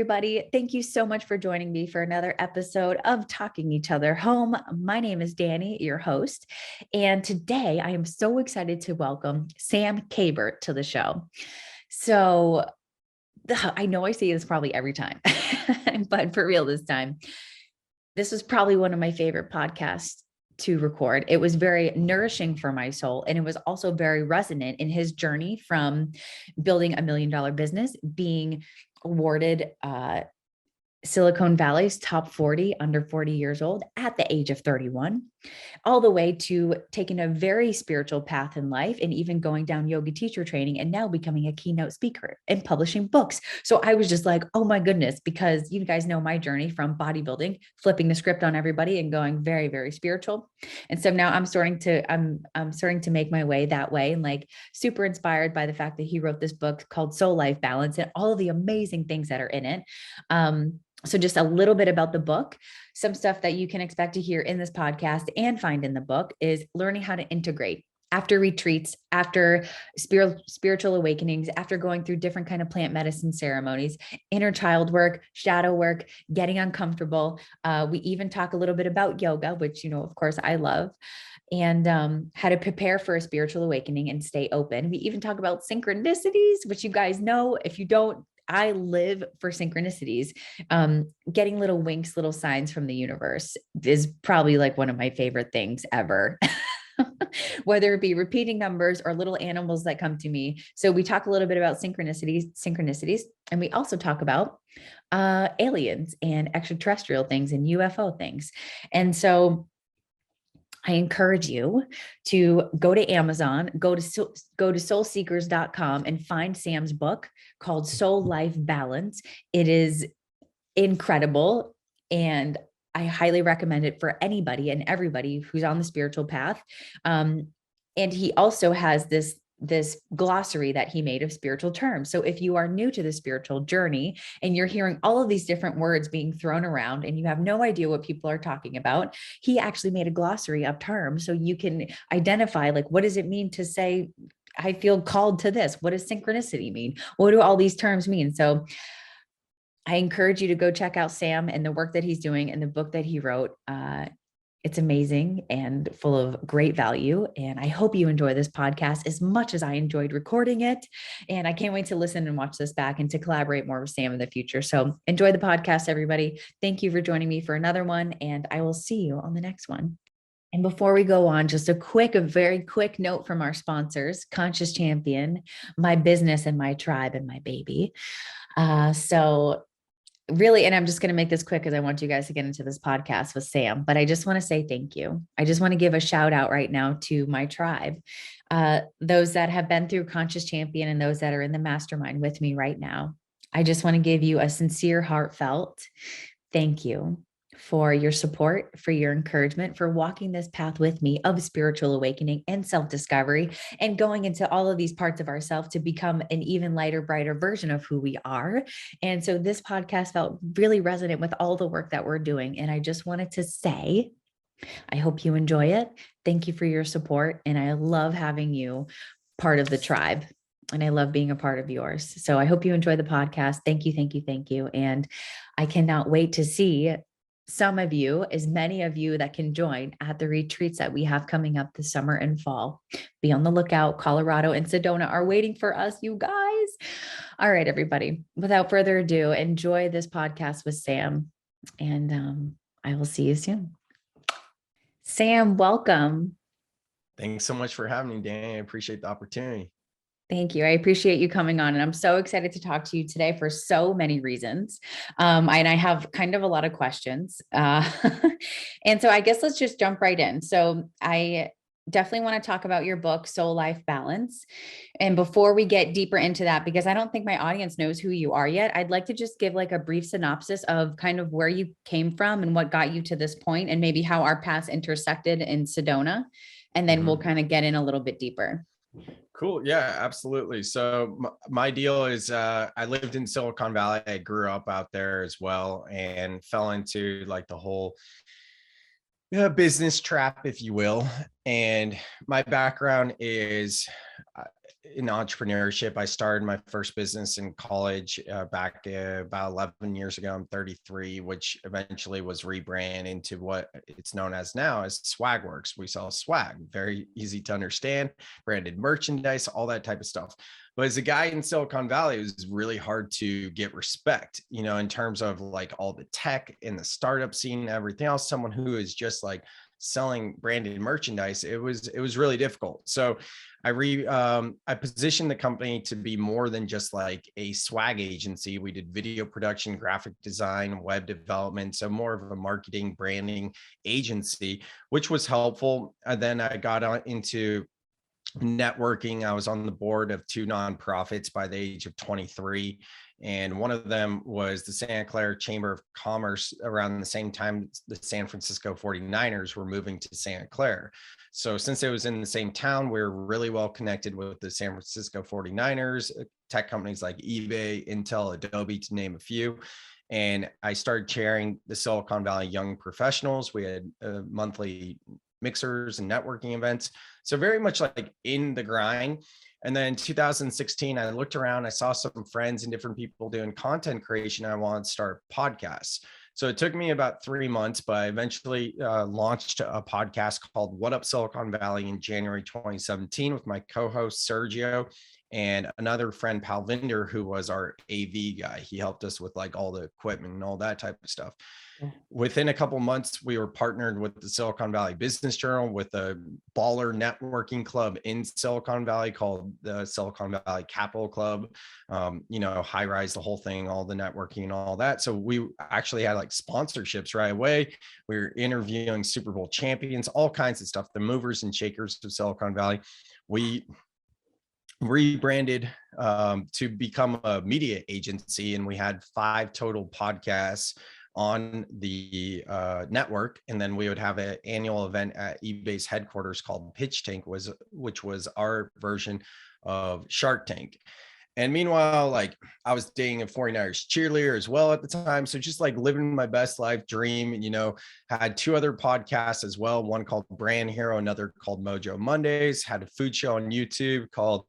everybody. Thank you so much for joining me for another episode of Talking Each Other Home. My name is Dani, your host, and today I am so excited to welcome Sam Kabert to the show. So I know I say this probably every time, but for real this time, this was probably one of my favorite podcasts to record. It was very nourishing for my soul. And it was also very resonant in his journey from building $1 million business, being awarded Silicon Valley's top 40 under 40 years old at the age of 31, all the way to taking a very spiritual path in life and even going down yogi teacher training and now becoming a keynote speaker and publishing books. So I was just like, oh my goodness, because you guys know my journey from bodybuilding, flipping the script on everybody and going very, very spiritual. And so now I'm starting to make my way that way, and like super inspired by the fact that he wrote this book called Soul Life Balance and all of the amazing things that are in it. So just a little bit about the book. Some stuff that you can expect to hear in this podcast and find in the book is learning how to integrate after retreats, after spiritual awakenings, after going through different kind of plant medicine ceremonies, inner child work, shadow work, getting uncomfortable. We even talk a little bit about yoga, which, of course I love, and how to prepare for a spiritual awakening and stay open. We even talk about synchronicities, which you guys know. If you don't, I live for synchronicities. Getting little winks, little signs from the universe is probably like one of my favorite things ever. Whether it be repeating numbers or little animals that come to me. So we talk a little bit about synchronicities, and we also talk about aliens and extraterrestrial things and UFO things. And so I encourage you to go to Amazon, go to soulseekers.com and find Sam's book called Soul Life Balance. It is incredible, and I highly recommend it for anybody and everybody who's on the spiritual path. And he also has this glossary that he made of spiritual terms. So if you are new to the spiritual journey and you're hearing all of these different words being thrown around and you have no idea what people are talking about, he actually made a glossary of terms so you can identify, like, what does it mean to say, I feel called to this? What does synchronicity mean? What do all these terms mean? So I encourage you to go check out Sam and the work that he's doing and the book that he wrote. It's amazing and full of great value. And I hope you enjoy this podcast as much as I enjoyed recording it. And I can't wait to listen and watch this back and to collaborate more with Sam in the future. So enjoy the podcast, everybody. Thank you for joining me for another one, and I will see you on the next one. And before we go on, just a very quick note from our sponsors, Conscious Champion, my business and my tribe and my baby. So really, and I'm just going to make this quick because I want you guys to get into this podcast with Sam, but I just want to say thank you. I just want to give a shout out right now to my tribe, those that have been through Conscious Champion and those that are in the mastermind with me right now. I just want to give you a sincere, heartfelt thank you for your support, for your encouragement, for walking this path with me of spiritual awakening and self-discovery and going into all of these parts of ourselves to become an even lighter, brighter version of who we are. And so this podcast felt really resonant with all the work that we're doing. And I just wanted to say, I hope you enjoy it. Thank you for your support. And I love having you part of the tribe. And I love being a part of yours. So I hope you enjoy the podcast. Thank you, thank you, thank you. And I cannot wait to see some of you, as many of you that can join at the retreats that we have coming up this summer and fall. Be on the lookout. Colorado and Sedona are waiting for us, you guys. All right, everybody. Without further ado, enjoy this podcast with Sam, and I will see you soon. Sam, welcome. Thanks so much for having me, Dani. I appreciate the opportunity. Thank you. I appreciate you coming on, and I'm so excited to talk to you today for so many reasons. And I have kind of a lot of questions. And so I guess let's just jump right in. So I definitely want to talk about your book, Soul Life Balance. And before we get deeper into that, because I don't think my audience knows who you are yet, I'd like to just give like a brief synopsis of kind of where you came from and what got you to this point, and maybe how our paths intersected in Sedona. And then we'll kind of get in a little bit deeper. Cool. Yeah, absolutely. So my deal is I lived in Silicon Valley. I grew up out there as well and fell into like the whole business trap, if you will. And my background is in entrepreneurship. I started my first business in college back about 11 years ago. I'm 33, which eventually was rebranded into what it's known as now as Swagworks. We sell swag, very easy to understand, branded merchandise, all that type of stuff. But as a guy in Silicon Valley, it was really hard to get respect, in terms of like all the tech and the startup scene and everything else. Someone who is just like selling branded merchandise, it was really difficult. So I positioned the company to be more than just like a swag agency. We did video production, graphic design, web development, so more of a marketing branding agency, which was helpful. And then I got into networking. I was on the board of two nonprofits by the age of 23. And one of them was the Santa Clara Chamber of Commerce. Around the same time, the San Francisco 49ers were moving to Santa Clara. So since it was in the same town, we were really well connected with the San Francisco 49ers, tech companies like eBay, Intel, Adobe, to name a few. And I started chairing the Silicon Valley Young Professionals. We had monthly mixers and networking events. So very much like in the grind. And then 2016, I looked around, I saw some friends and different people doing content creation. I wanted to start podcasts. So it took me about 3 months, but I eventually launched a podcast called What Up Silicon Valley in January 2017 with my co-host Sergio and another friend, Palvinder, who was our AV guy. He helped us with like all the equipment and all that type of stuff. Within a couple months, we were partnered with the Silicon Valley Business Journal with a baller networking club in Silicon Valley called the Silicon Valley Capital Club. High rise, the whole thing, all the networking and all that. So we actually had like sponsorships right away. We were interviewing Super Bowl champions, all kinds of stuff, the movers and shakers of Silicon Valley. We rebranded to become a media agency, and we had 5 total podcasts on the network. And then we would have an annual event at eBay's headquarters called Pitch Tank, which was our version of Shark Tank. And meanwhile, like I was dating a 49ers cheerleader as well at the time. So just like living my best life dream, had 2 other podcasts as well. One called Brand Hero, another called Mojo Mondays, had a food show on YouTube called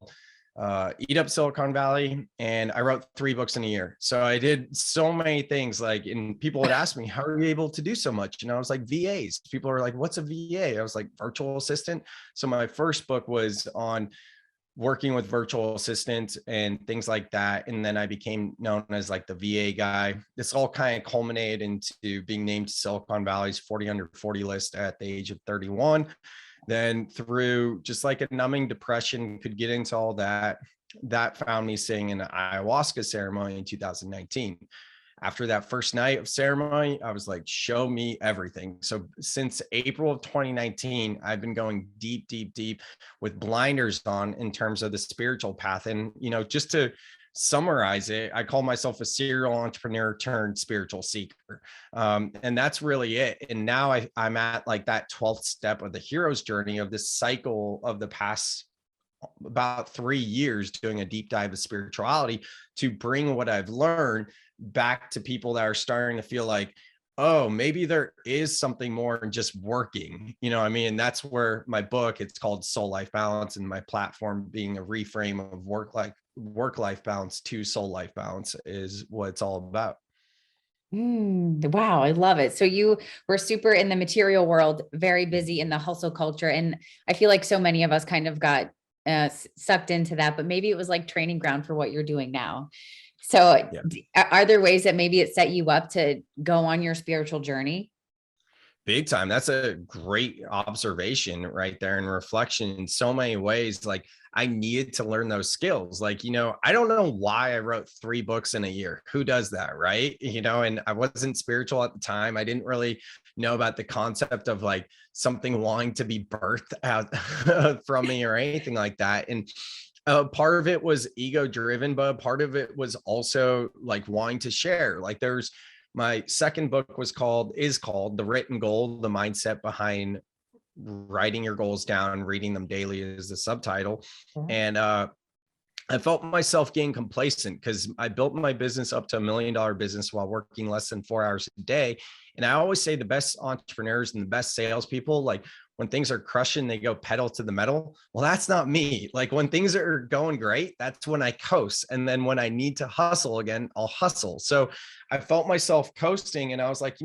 Eat Up Silicon Valley, and I wrote 3 books in a year. So I did so many things, and people would ask me, how are you able to do so much? And I was like, VAs. People are like, what's a VA? I was like, virtual assistant. So my first book was on working with virtual assistants and things like that. And then I became known as like the VA guy. This all kind of culminated into being named Silicon Valley's 40 under 40 list at the age of 31. Then through just like a numbing depression, could get into all that found me sitting in an ayahuasca ceremony in 2019. After that first night of ceremony, I was like, show me everything. So since April of 2019, I've been going deep, deep, deep with blinders on in terms of the spiritual path. And, just to summarize it, I call myself a serial entrepreneur turned spiritual seeker. And that's really it. And now I'm at like that 12th step of the hero's journey of this cycle of the past about 3 years, doing a deep dive of spirituality to bring what I've learned back to people that are starting to feel like, oh, maybe there is something more than just working. And that's where my book, it's called Soul Life Balance, and my platform being a reframe of work-life balance to soul life balance is what it's all about. Wow, I love it. So you were super in the material world, very busy in the hustle culture. And I feel like so many of us kind of got sucked into that, but maybe it was like training ground for what you're doing now. So are there ways that maybe it set you up to go on your spiritual journey? Big time. That's a great observation right there, and reflection in so many ways. Like I needed to learn those skills. I don't know why I wrote 3 books in a year. Who does that? Right. And I wasn't spiritual at the time. I didn't really know about the concept of like something wanting to be birthed out from me or anything like that. And part of it was ego driven, but part of it was also like wanting to share. My second book is called The Written Goal, the mindset behind writing your goals down and reading them daily is the subtitle. And I felt myself getting complacent because I built my business up to $1 million business while working less than 4 hours a day. And I always say the best entrepreneurs and the best salespeople, like when things are crushing, they go pedal to the metal. Well, that's not me. Like when things are going great, that's when I coast. And then when I need to hustle again, I'll hustle. So I felt myself coasting and I was like,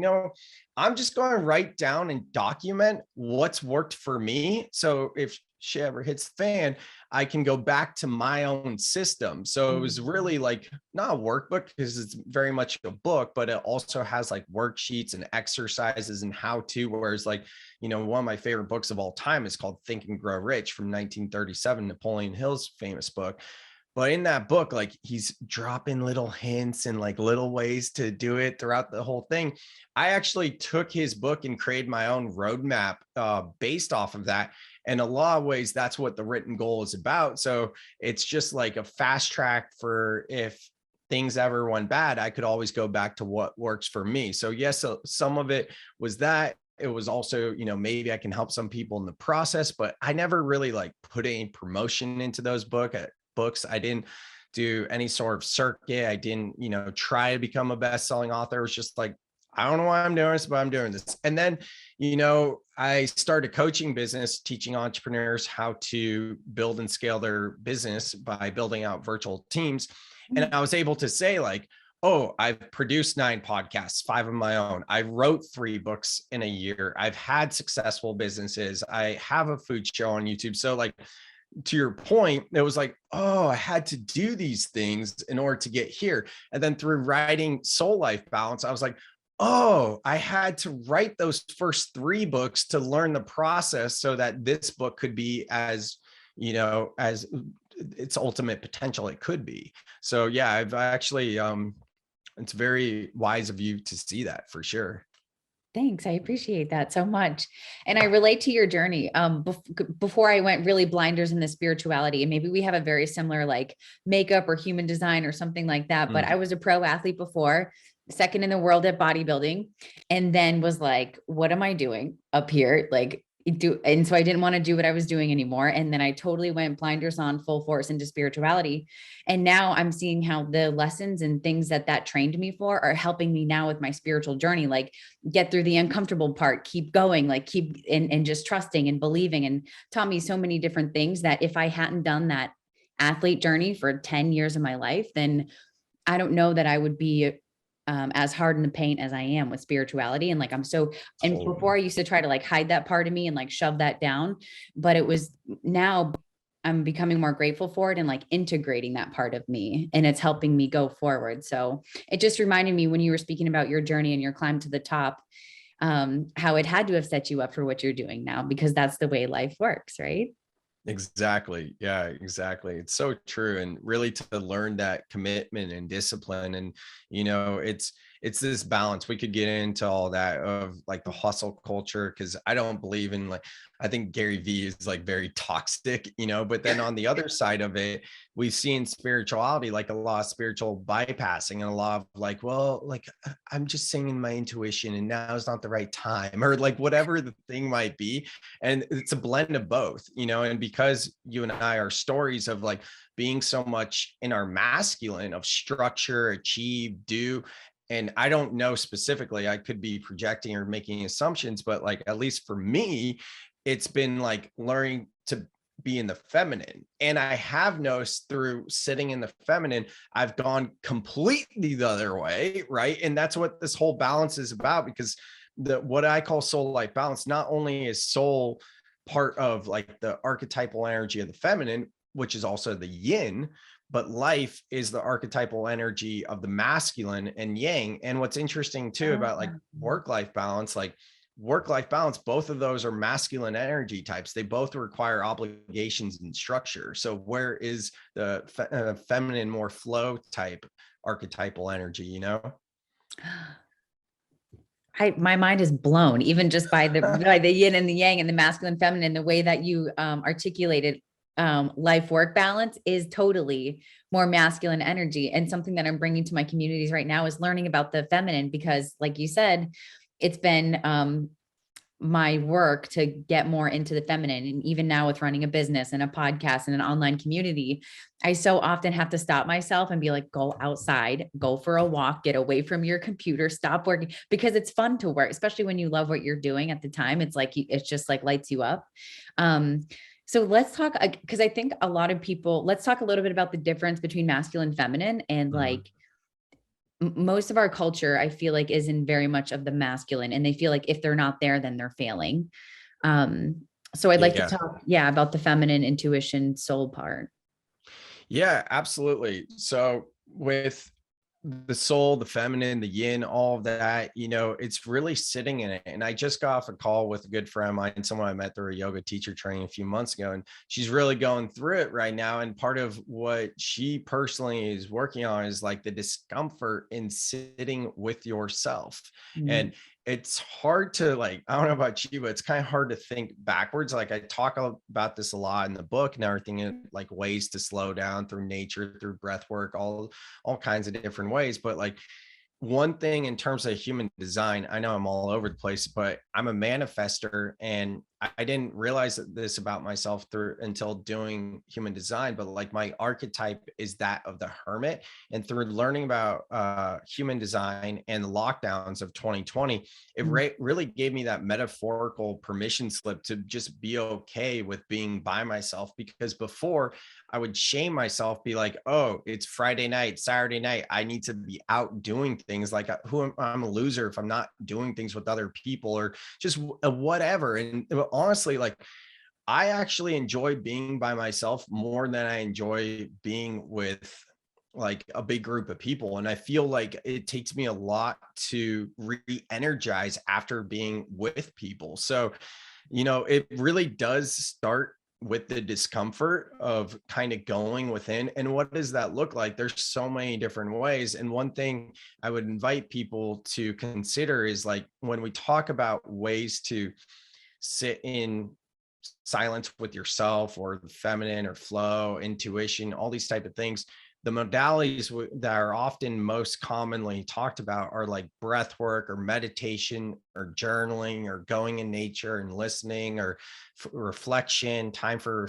I'm just going to write down and document what's worked for me. So if shit ever hits the fan, I can go back to my own system. So it was really like not a workbook because it's very much a book, but it also has like worksheets and exercises and how to, whereas like, one of my favorite books of all time is called Think and Grow Rich from 1937, Napoleon Hill's famous book. But in that book, like he's dropping little hints and like little ways to do it throughout the whole thing. I actually took his book and created my own roadmap based off of that. And a lot of ways, that's what the written goal is about. So it's just like a fast track for if things ever went bad, I could always go back to what works for me. So yes, so some of it was that. It was also, maybe I can help some people in the process, but I never really like put any promotion into those books. I didn't do any sort of circuit. I didn't, try to become a best-selling author. It was just like, I don't know why I'm doing this, but I'm doing this. And then, I started a coaching business, teaching entrepreneurs how to build and scale their business by building out virtual teams. And I was able to say like, oh, I've produced 9 podcasts, 5 of my own. I wrote 3 books in a year. I've had successful businesses. I have a food show on YouTube. So like, to your point, it was like, oh, I had to do these things in order to get here. And then through writing Soul Life Balance, I was like, oh, I had to write those first 3 books to learn the process so that this book could be as its ultimate potential it could be. So yeah, I've actually, it's very wise of you to see that for sure. Thanks. I appreciate that so much. And I relate to your journey. Before I went really blinders in the spirituality, and maybe we have a very similar like makeup or human design or something like that. But I was a pro athlete before, second in the world at bodybuilding, and then was like, what am I doing up here? And so I didn't want to do what I was doing anymore. And then I totally went blinders on full force into spirituality. And now I'm seeing how the lessons and things that trained me for are helping me now with my spiritual journey, like get through the uncomfortable part, keep going, like keep and just trusting and believing, and taught me so many different things that if I hadn't done that athlete journey for 10 years of my life, then I don't know that I would be as hard in the paint as I am with spirituality. And like, and before I used to try to like hide that part of me and like shove that down, but it was now I'm becoming more grateful for it and like integrating that part of me, and it's helping me go forward. So it just reminded me when you were speaking about your journey and your climb to the top, how it had to have set you up for what you're doing now, because that's the way life works, right? Exactly. Yeah, exactly. It's so true. And really to learn that commitment and discipline. And, it's this balance. We could get into all that of like the hustle culture, because I don't believe in like, I think Gary Vee is like very toxic, but then on the other side of it, we've seen spirituality, like a lot of spiritual bypassing and a lot of like, well, like I'm just singing my intuition and now is not the right time, or like whatever the thing might be. And it's a blend of both, and because you and I are stories of like being so much in our masculine of structure, achieve, do. And I don't know specifically, I could be projecting or making assumptions, but like, at least for me, it's been like learning to be in the feminine. And I have noticed through sitting in the feminine, I've gone completely the other way. Right. And that's what this whole balance is about, because what I call soul life balance, not only is soul part of like the archetypal energy of the feminine, which is also the yin, but life is the archetypal energy of the masculine and yang. And what's interesting too about like work-life balance, both of those are masculine energy types. They both require obligations and structure. So where is the feminine, more flow type archetypal energy, My mind is blown, even just by the yin and the yang and the masculine, feminine, the way that you articulated life work balance is totally more masculine energy. And something that I'm bringing to my communities right now is learning about the feminine, because like you said, it's been my work to get more into the feminine. And even now with running a business and a podcast and an online community, I so often have to stop myself and be like, go outside, go for a walk, get away from your computer, stop working, because it's fun to work, especially when you love what you're doing at the time. It's like, it's just like lights you up. So let's talk, because I think a lot of people, let's talk a little bit about the difference between masculine and feminine. And Mhm. like, most of our culture, I feel like, is in very much of the masculine, and they feel like if they're not there, then they're failing. So I'd like to Yeah. talk, yeah, about the feminine intuition soul part. Yeah, absolutely. So with the soul, the feminine, the yin, all of that, it's really sitting in it. And I just got off a call with a good friend of mine, someone I met through a yoga teacher training a few months ago, and she's really going through it right now. And part of what she personally is working on is like the discomfort in sitting with yourself. Mm. And it's hard to, like, I don't know about you, but it's kind of hard to think backwards. Like, I talk about this a lot in the book and everything, like ways to slow down through nature, through breath work, all kinds of different ways. But like, one thing in terms of human design, I know I'm all over the place, but I'm a manifester, and I didn't realize this about myself through until doing human design. But like, my archetype is that of the hermit, and through learning about human design and the lockdowns of 2020, it Mm. really gave me that metaphorical permission slip to just be okay with being by myself. Because before, I would shame myself, be like, oh, it's Friday night, Saturday night, I need to be out doing things. Like, I'm a loser if I'm not doing things with other people, or just whatever. And honestly, like, I actually enjoy being by myself more than I enjoy being with like a big group of people. And I feel like it takes me a lot to re-energize after being with people. So, it really does start with the discomfort of kind of going within. And what does that look like? There's so many different ways. And one thing I would invite people to consider is, like, when we talk about ways to sit in silence with yourself, or the feminine, or flow, intuition, all these type of things, the modalities that are often most commonly talked about are like breath work, or meditation, or journaling, or going in nature and listening, or reflection, time for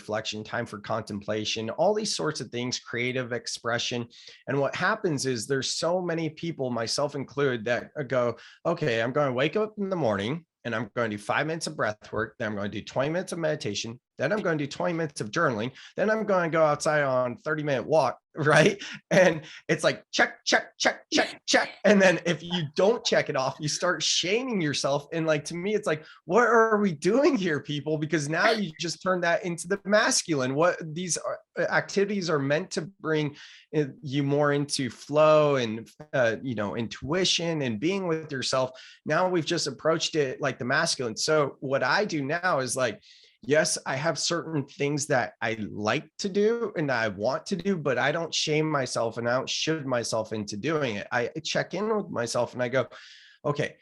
contemplation, all these sorts of things, creative expression. And what happens is there's so many people, myself included, that go, okay, I'm going to wake up in the morning and I'm going to do 5 minutes of breath work. Then I'm going to do 20 minutes of meditation. Then I'm going to do 20 minutes of journaling. Then I'm going to go outside on a 30-minute walk. Right. And it's like, check, check, check, check, check. And then if you don't check it off, you start shaming yourself. And like, to me, it's like, what are we doing here, people? Because now you just turn that into the masculine. What these activities are meant to bring you more into flow and, intuition and being with yourself. Now we've just approached it like the masculine. So what I do now is like, yes, I have certain things that I like to do and I want to do, but I don't shame myself and I don't should myself into doing it. I check in with myself and I go, okay,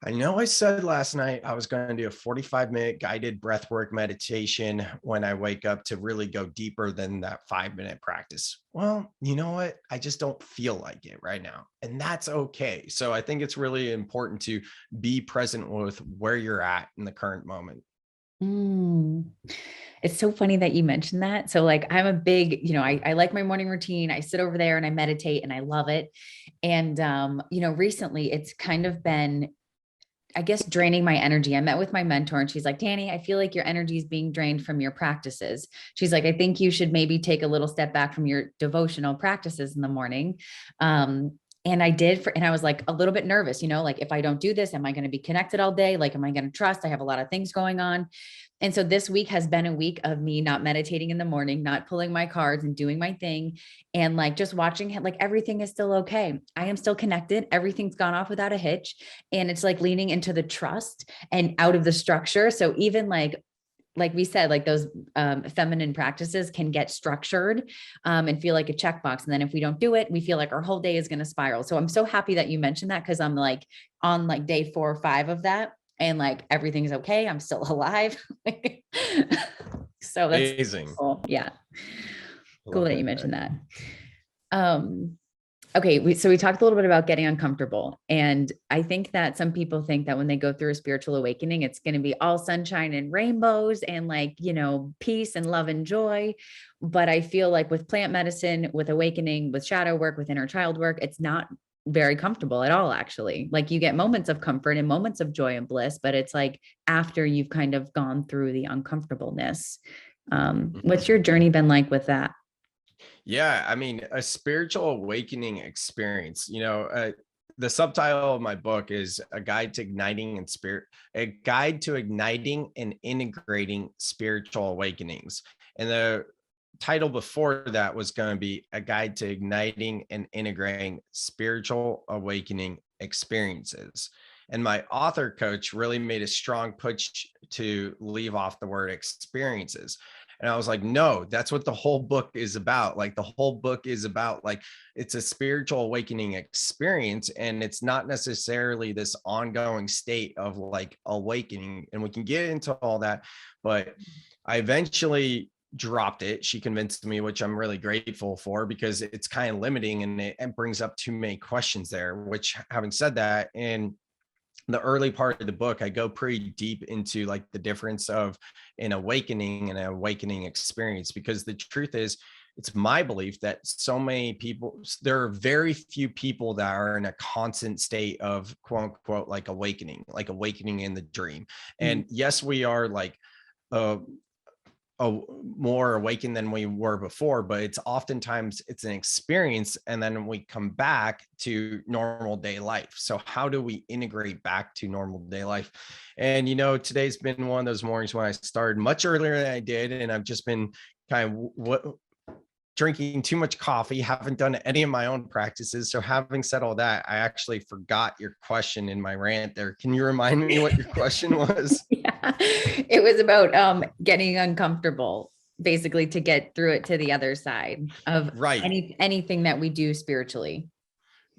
I know I said last night I was going to do a 45-minute guided breathwork meditation when I wake up to really go deeper than that 5-minute practice. Well, you know what? I just don't feel like it right now. And that's okay. So I think it's really important to be present with where you're at in the current moment. Mm. It's so funny that you mentioned that. So like, I'm a big, I like my morning routine. I sit over there and I meditate and I love it. And, recently it's kind of been, I guess, draining my energy. I met with my mentor and she's like, Dani, I feel like your energy is being drained from your practices. She's like, I think you should maybe take a little step back from your devotional practices in the morning. And I did, and I was like a little bit nervous, like, if I don't do this, am I going to be connected all day? Like, am I going to trust? I have a lot of things going on. And so this week has been a week of me not meditating in the morning, not pulling my cards and doing my thing. And like, just watching it, like, everything is still okay. I am still connected. Everything's gone off without a hitch. And it's like leaning into the trust and out of the structure. So even like we said, like those feminine practices can get structured and feel like a checkbox. And then if we don't do it, we feel like our whole day is going to spiral. So I'm so happy that you mentioned that, because I'm like on like day 4 or 5 of that. And like, everything's okay. I'm still alive. So that's Amazing. cool. Yeah. Cool Love that you it. mentioned that. Um, Okay, so we talked a little bit about getting uncomfortable. And I think that some people think that when they go through a spiritual awakening, it's going to be all sunshine and rainbows and like, peace and love and joy. But I feel like with plant medicine, with awakening, with shadow work, with inner child work, it's not very comfortable at all, actually. Like you get moments of comfort and moments of joy and bliss, but it's like after you've kind of gone through the uncomfortableness. What's your journey been like with that? Yeah, I mean, a spiritual awakening experience. The subtitle of my book is a guide to igniting and integrating spiritual awakenings. And the title before that was going to be a guide to igniting and integrating spiritual awakening experiences. And my author coach really made a strong push to leave off the word experiences. And I was like, no, that's what the whole book is about. Like the whole book is about like, it's a spiritual awakening experience. And it's not necessarily this ongoing state of like awakening. And we can get into all that. But I eventually dropped it. She convinced me, which I'm really grateful for, because it's kind of limiting and it brings up too many questions there, which having said that, in the early part of the book, I go pretty deep into like the difference of an awakening and an awakening experience, because the truth is, it's my belief that so many people, there are very few people that are in a constant state of quote unquote, like awakening in the dream. And yes, we are like, uh, more awakened than we were before, but it's an experience, and then we come back to normal day life. So how do we integrate back to normal day life? And today's been one of those mornings when I started much earlier than I did, and I've just been kind of drinking too much coffee, haven't done any of my own practices. So having said all that, I actually forgot your question in my rant there. Can you remind me what your question was? Yeah. It was about getting uncomfortable, basically, to get through it to the other side of Right. anything that we do spiritually.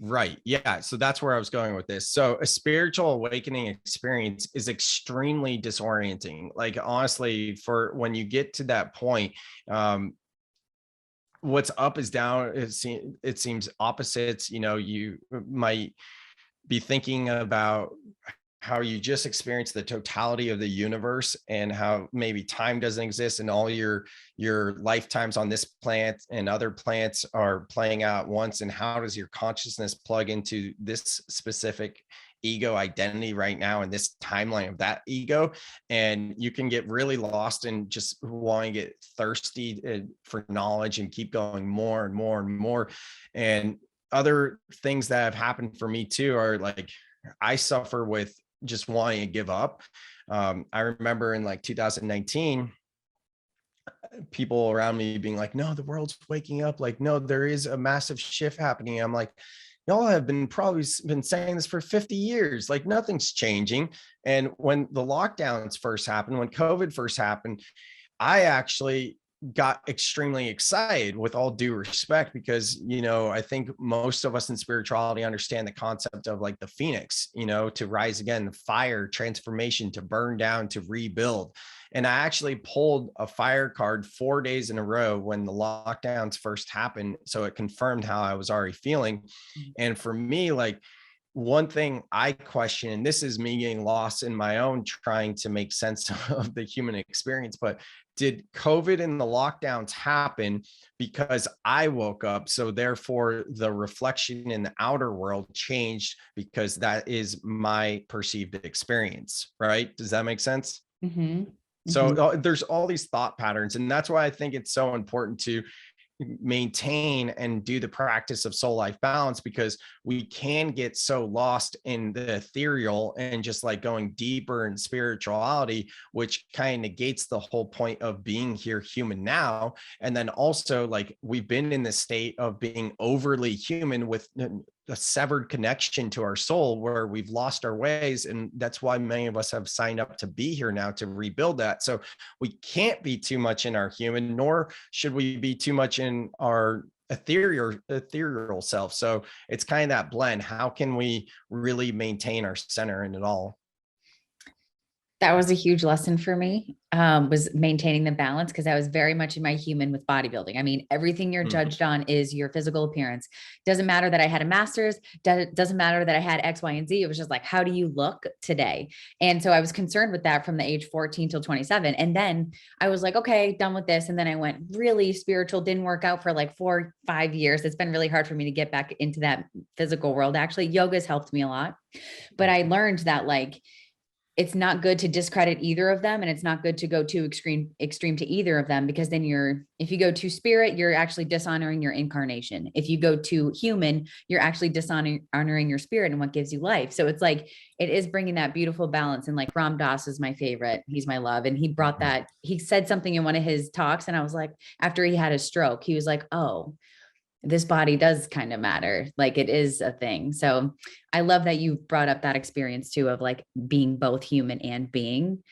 Right. Yeah. So that's where I was going with this. So a spiritual awakening experience is extremely disorienting. Like honestly, for when you get to that point, what's up is down. It seems opposites. You might be thinking about how you just experience the totality of the universe, and how maybe time doesn't exist, and all your lifetimes on this planet and other planets are playing out at once, and how does your consciousness plug into this specific ego identity right now in this timeline of that ego. And you can get really lost in just wanting to get thirsty for knowledge and keep going more and more and more. And other things that have happened for me too are like, I suffer with just wanting to give up. I remember in like 2019, people around me being like, no, the world's waking up. Like, no, there is a massive shift happening. I'm like, y'all have probably been saying this for 50 years. Like nothing's changing. And when the lockdowns first happened, when COVID first happened, I actually got extremely excited, with all due respect, because I think most of us in spirituality understand the concept of like the phoenix, to rise again, the fire, transformation, to burn down, to rebuild. And I actually pulled a fire card 4 days in a row when the lockdowns first happened, so it confirmed how I was already feeling. And for me, like, one thing I question, and this is me getting lost in my own trying to make sense of the human experience, but did COVID and the lockdowns happen because I woke up? So therefore the reflection in the outer world changed because that is my perceived experience, right? Does that make sense? Mm-hmm. So Mm-hmm. there's all these thought patterns, and that's why I think it's so important to maintain and do the practice of soul life balance, because we can get so lost in the ethereal and just like going deeper in spirituality, which kind of negates the whole point of being here human now. And then also, like, we've been in this state of being overly human with a severed connection to our soul, where we've lost our ways. And that's why many of us have signed up to be here now, to rebuild that. So we can't be too much in our human, nor should we be too much in our ethereal self. So it's kind of that blend. How can we really maintain our center in it all? That was a huge lesson for me, was maintaining the balance because I was very much in my human with bodybuilding. I mean, everything you're Mhm. judged on is your physical appearance. Doesn't matter that I had a master's, doesn't matter that I had X, Y, and Z. It was just like, how do you look today? And so I was concerned with that from the age 14 till 27. And then I was like, okay, done with this. And then I went really spiritual, didn't work out for like 4, 5 years. It's been really hard for me to get back into that physical world. Actually, yoga has helped me a lot, but I learned that like, it's not good to discredit either of them, and it's not good to go too extreme to either of them, because then if you go to spirit, you're actually dishonoring your incarnation. If you go to human, you're actually dishonoring your spirit and what gives you life. So it's like, it is bringing that beautiful balance. And like Ram Dass is my favorite, he's my love, and he brought that. He said something in one of his talks, and I was like, after he had his stroke, he was like, oh, this body does kind of matter. Like, it is a thing. So I love that you brought up that experience too, of like being both human and being.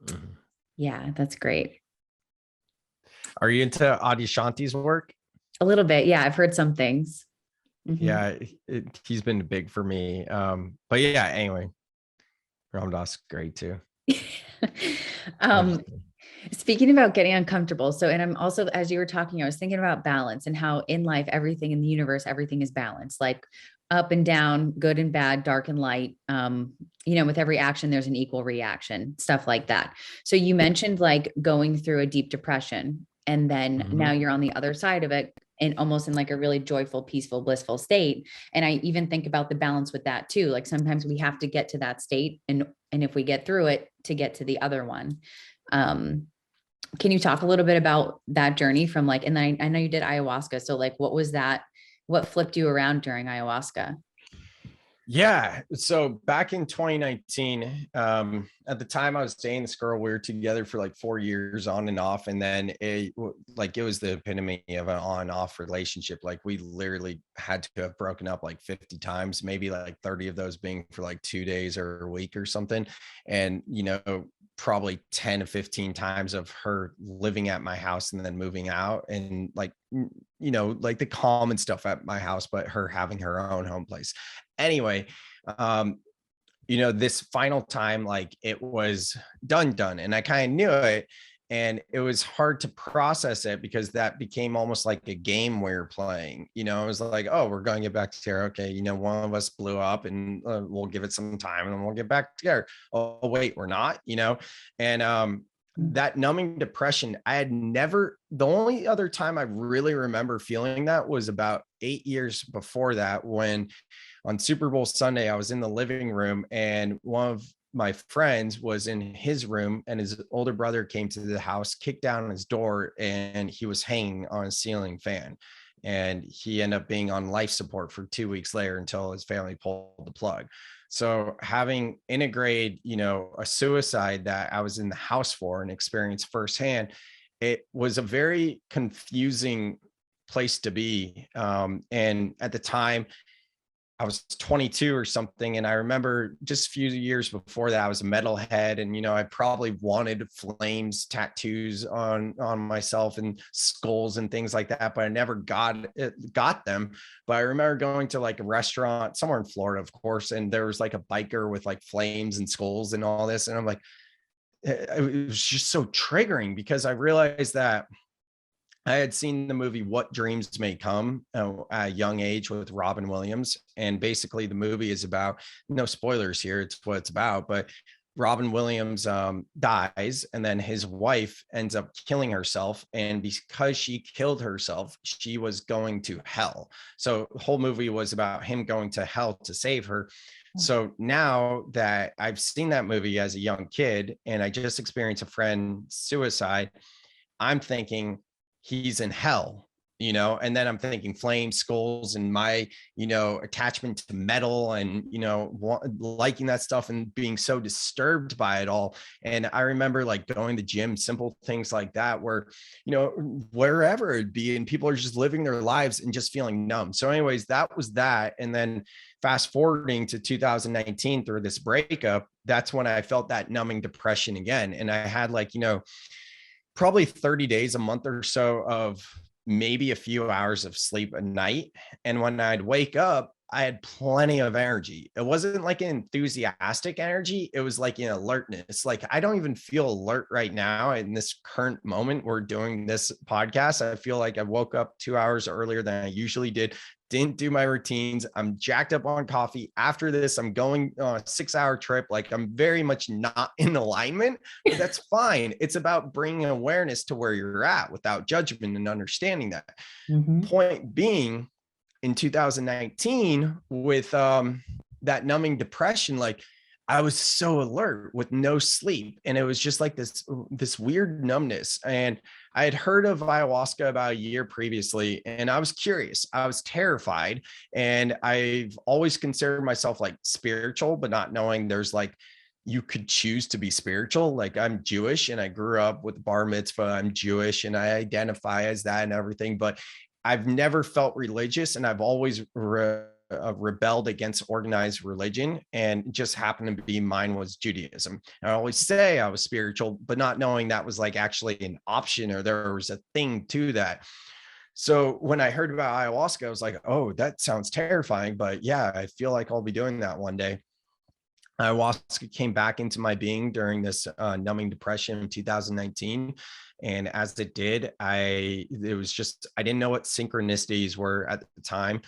Mhm. Yeah, that's great. Are you into Adyashanti's work? A little bit. Yeah, I've heard some things. Mhm. Yeah, he's been big for me. But yeah, anyway, Ram Dass great too. um, Speaking about getting uncomfortable. So, and I'm also, as you were talking, I was thinking about balance and how in life, everything in the universe, everything is balanced, like up and down, good and bad, dark and light. With every action, there's an equal reaction, stuff like that. So you mentioned like going through a deep depression, and then now Mhm. you're on the other side of it and almost in like a really joyful, peaceful, blissful state. And I even think about the balance with that too. Like sometimes we have to get to that state, and if we get through it, to get to the other one. Um, can you talk a little bit about that journey from like, and then I know you did ayahuasca. So like, what was that? What flipped you around during ayahuasca? Yeah. So back in 2019, at the time I was dating this girl, we were together for like 4 years on and off. And then it was the epitome of an on and off relationship. Like we literally had to have broken up like 50 times, maybe like 30 of those being for like 2 days or a week or something. And, probably 10 to 15 times of her living at my house and then moving out, and like, like the common stuff at my house, but her having her own home place. Anyway, um, this final time, like it was done, and I kind of knew it. And it was hard to process it because that became almost like a game we were playing. It was like, oh, we're going to get back together. Okay, one of us blew up, and we'll give it some time, and then we'll get back together. Oh, wait, we're not. And that numbing depression, the only other time I really remember feeling that was about 8 years before that, when on Super Bowl Sunday, I was in the living room, and one of my friends was in his room, and his older brother came to the house, kicked down his door, and he was hanging on a ceiling fan. And he ended up being on life support for 2 weeks later until his family pulled the plug. So having integrated, a suicide that I was in the house for and experienced firsthand, it was a very confusing place to be. And at the time, I was 22 or something. And I remember just a few years before that, I was a metalhead, and, I probably wanted flames tattoos on myself and skulls and things like that, but I never got them. But I remember going to like a restaurant somewhere in Florida, of course, and there was like a biker with like flames and skulls and all this. And I'm like, it was just so triggering, because I realized that I had seen the movie What Dreams May Come at a young age with Robin Williams. And basically, the movie is about, no spoilers here, it's what it's about, but Robin Williams dies, and then his wife ends up killing herself. And because she killed herself, she was going to hell. So the whole movie was about him going to hell to save her. So now that I've seen that movie as a young kid, and I just experienced a friend's suicide, I'm thinking he's in hell, and then I'm thinking flame skulls and my, attachment to metal, and, liking that stuff and being so disturbed by it all. And I remember like going to the gym, simple things like that, where, wherever it'd be, and people are just living their lives and just feeling numb. So anyways, that was that. And then fast forwarding to 2019 through this breakup, that's when I felt that numbing depression again. And I had like, probably 30 days, a month or so of maybe a few hours of sleep a night. And when I'd wake up, I had plenty of energy. It wasn't like an enthusiastic energy. It was like an alertness. Like I don't even feel alert right now in this current moment we're doing this podcast. I feel like I woke up 2 hours earlier than I usually did. Didn't do my routines. I'm jacked up on coffee. After this, I'm going on a 6 hour trip. Like I'm very much not in alignment, but that's fine. It's about bringing awareness to where you're at without judgment and understanding that. Mm-hmm. Point being, in 2019 with that numbing depression, like I was so alert with no sleep, and it was just like this weird numbness. And I had heard of ayahuasca about a year previously, and I was curious. I was terrified, and I've always considered myself like spiritual, but not knowing there's like you could choose to be spiritual. Like I'm Jewish and I grew up with bar mitzvah. I'm Jewish and I identify as that and everything, but I've never felt religious, and I've always rebelled against organized religion, and just happened to be mine was Judaism. And I always say I was spiritual, but not knowing that was like actually an option, or there was a thing to that. So when I heard about ayahuasca, I was like, oh, that sounds terrifying. But yeah, I feel like I'll be doing that one day. Ayahuasca came back into my being during this numbing depression in 2019. And as it did, it was just, I didn't know what synchronicities were at the time.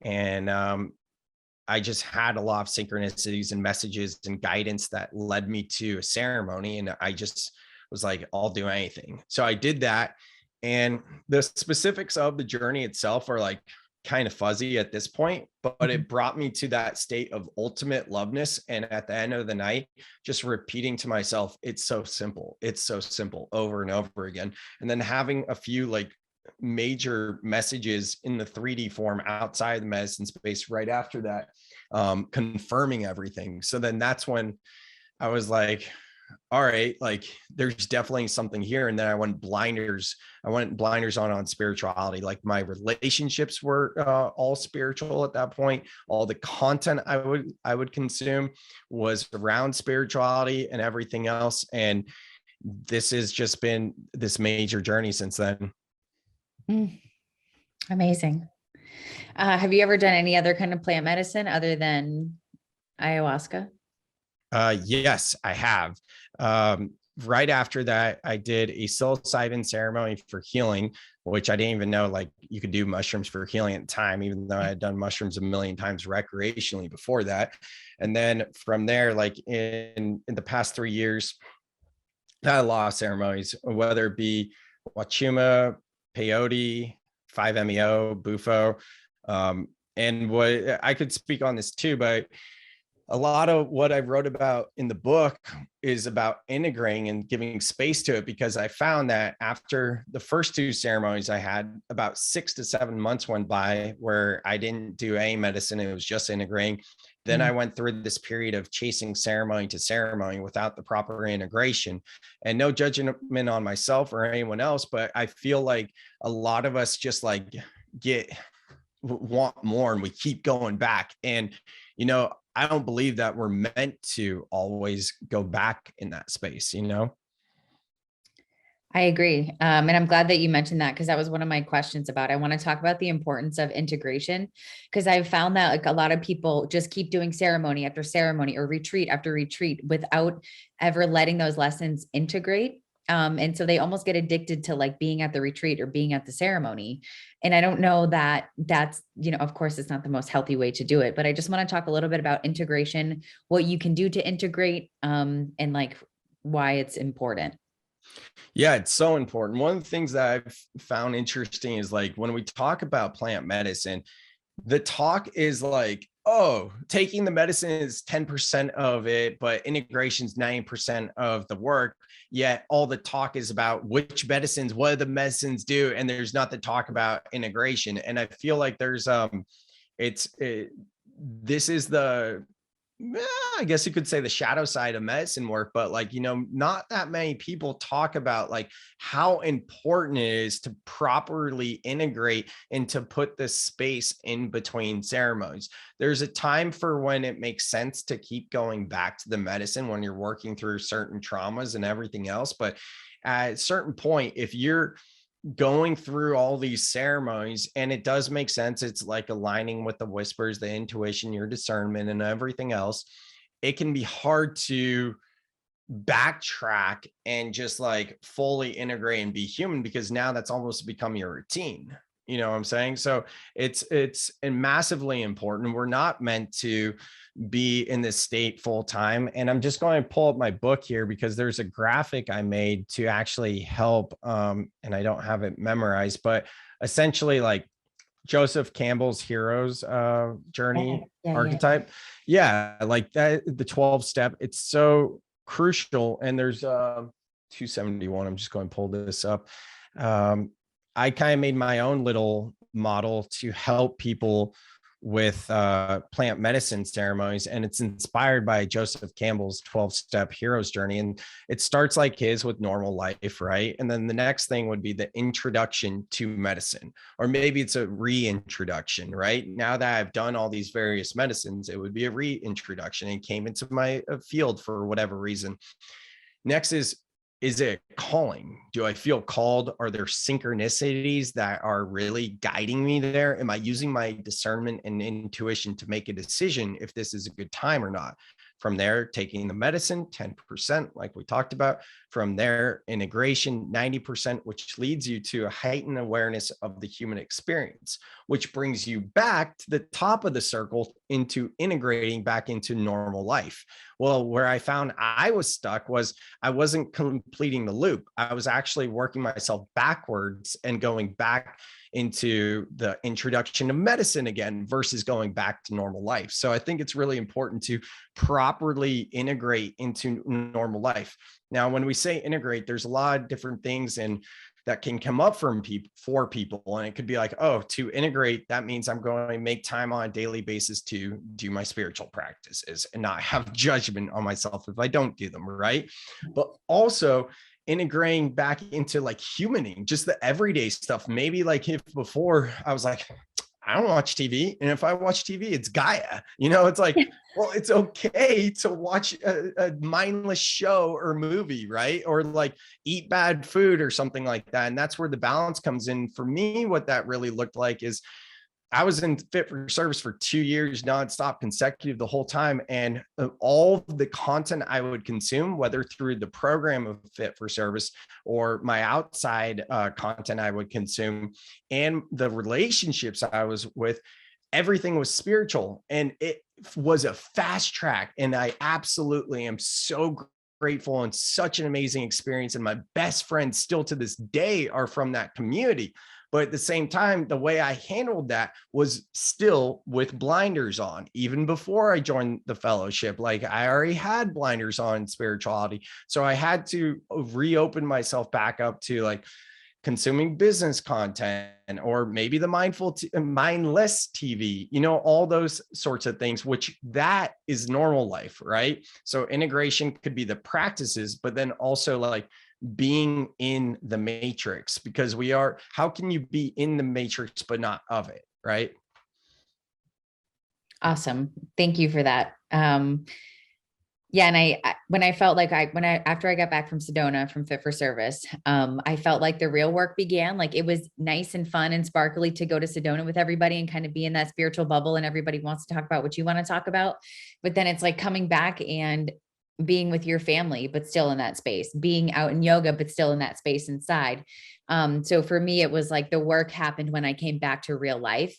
And I just had a lot of synchronicities and messages and guidance that led me to a ceremony. And I just was like, I'll do anything. So I did that. And the specifics of the journey itself are like kind of fuzzy at this point, but it brought me to that state of ultimate loveness. And at the end of the night, just repeating to myself, it's so simple. It's so simple over and over again. And then having a few like major messages in the 3D form outside the medicine space right after that, confirming everything. So then that's when I was like, all right, like there's definitely something here. And then I went blinders on spirituality. Like my relationships were all spiritual at that point. All the content I would consume was around spirituality and everything else. And this has just been this major journey since then. Amazing. Have you ever done any other kind of plant medicine other than ayahuasca? Yes, I have. Right after that, I did a psilocybin ceremony for healing, which I didn't even know like you could do mushrooms for healing at the time, even though I had done mushrooms a million times recreationally before that. And then from there, like in the past 3 years, I had a lot of ceremonies, whether it be Wachuma, peyote, 5-MeO, Bufo. And what I could speak on this too, but a lot of what I wrote about in the book is about integrating and giving space to it, because I found that after the first 2 ceremonies I had, about 6 to 7 months went by where I didn't do any medicine. It was just integrating. Then I went through this period of chasing ceremony to ceremony without the proper integration, and no judgment on myself or anyone else. But I feel like a lot of us just like want more, and we keep going back. And, you know, I don't believe that we're meant to always go back in that space, you know? I agree. And I'm glad that you mentioned that, because that was one of my questions about, I want to talk about the importance of integration, because I've found that like a lot of people just keep doing ceremony after ceremony or retreat after retreat without ever letting those lessons integrate. And so they almost get addicted to like being at the retreat or being at the ceremony. And I don't know that that's, you know, of course it's not the most healthy way to do it, but I just want to talk a little bit about integration, what you can do to integrate, and like why it's important. Yeah, it's so important. One of the things that I've found interesting is like when we talk about plant medicine, the talk is like, oh, taking the medicine is 10% of it, but integration is 90% of the work. Yet all the talk is about which medicines, what do the medicines do? And there's not the talk about integration. And I feel like this is the, I guess you could say the shadow side of medicine work, but like, you know, not that many people talk about like how important it is to properly integrate and to put this space in between ceremonies. There's a time for when it makes sense to keep going back to the medicine when you're working through certain traumas and everything else. But at a certain point, if you're going through all these ceremonies, and it does make sense. It's like aligning with the whispers, the intuition, your discernment, and everything else. It can be hard to backtrack and just like fully integrate and be human, because now that's almost become your routine. You know what I'm saying? So it's massively important. We're not meant to be in this state full time. And I'm just going to pull up my book here because there's a graphic I made to actually help. And I don't have it memorized, but essentially like Joseph Campbell's hero's journey archetype. Yeah, like that, the 12 step. It's so crucial. And there's 271. I'm just going to pull this up. I kind of made my own little model to help people with plant medicine ceremonies, and it's inspired by Joseph Campbell's 12-step hero's journey. And it starts like his with normal life, right? And then the next thing would be the introduction to medicine, or maybe it's a reintroduction, right? Now that I've done all these various medicines, it would be a reintroduction and came into my field for whatever reason. Next is it calling? Do I feel called? Are there synchronicities that are really guiding me there? Am I using my discernment and intuition to make a decision if this is a good time or not? From there, taking the medicine, 10%, like we talked about. From there, integration, 90%, which leads you to a heightened awareness of the human experience, which brings you back to the top of the circle into integrating back into normal life. Well, where I found I was stuck was I wasn't completing the loop. I was actually working myself backwards and going back into the introduction of medicine again versus going back to normal life. So I think it's really important to properly integrate into normal life. Now, when we say integrate, there's a lot of different things and that can come up for people. And it could be like, oh, to integrate, that means I'm going to make time on a daily basis to do my spiritual practices and not have judgment on myself if I don't do them, right? But also integrating back into like humaning, just the everyday stuff. Maybe like if before I was like, I don't watch TV. And if I watch TV, it's Gaia. You know, it's like, well, it's okay to watch a mindless show or movie, right? Or like eat bad food or something like that. And that's where the balance comes in. For me, what that really looked like is I was in Fit for Service for 2 years, nonstop, consecutive the whole time. And all the content I would consume, whether through the program of Fit for Service or my outside content I would consume, and the relationships I was with, everything was spiritual. And it was a fast track. And I absolutely am so grateful and such an amazing experience. And my best friends still to this day are from that community. But at the same time, the way I handled that was still with blinders on. Even before I joined the fellowship, like I already had blinders on spirituality. So I had to reopen myself back up to like consuming business content, or maybe the mindless TV, you know, all those sorts of things, which that is normal life, right? So integration could be the practices, but then also like being in the matrix, because how can you be in the matrix but not of it, right? Awesome. Thank you for that. Yeah. And when I felt like after I got back from Sedona from Fit for Service, I felt like the real work began. Like it was nice and fun and sparkly to go to Sedona with everybody and kind of be in that spiritual bubble, and everybody wants to talk about what you want to talk about. But then it's like coming back and being with your family, but still in that space, being out in yoga, but still in that space inside. So for me, it was like the work happened when I came back to real life.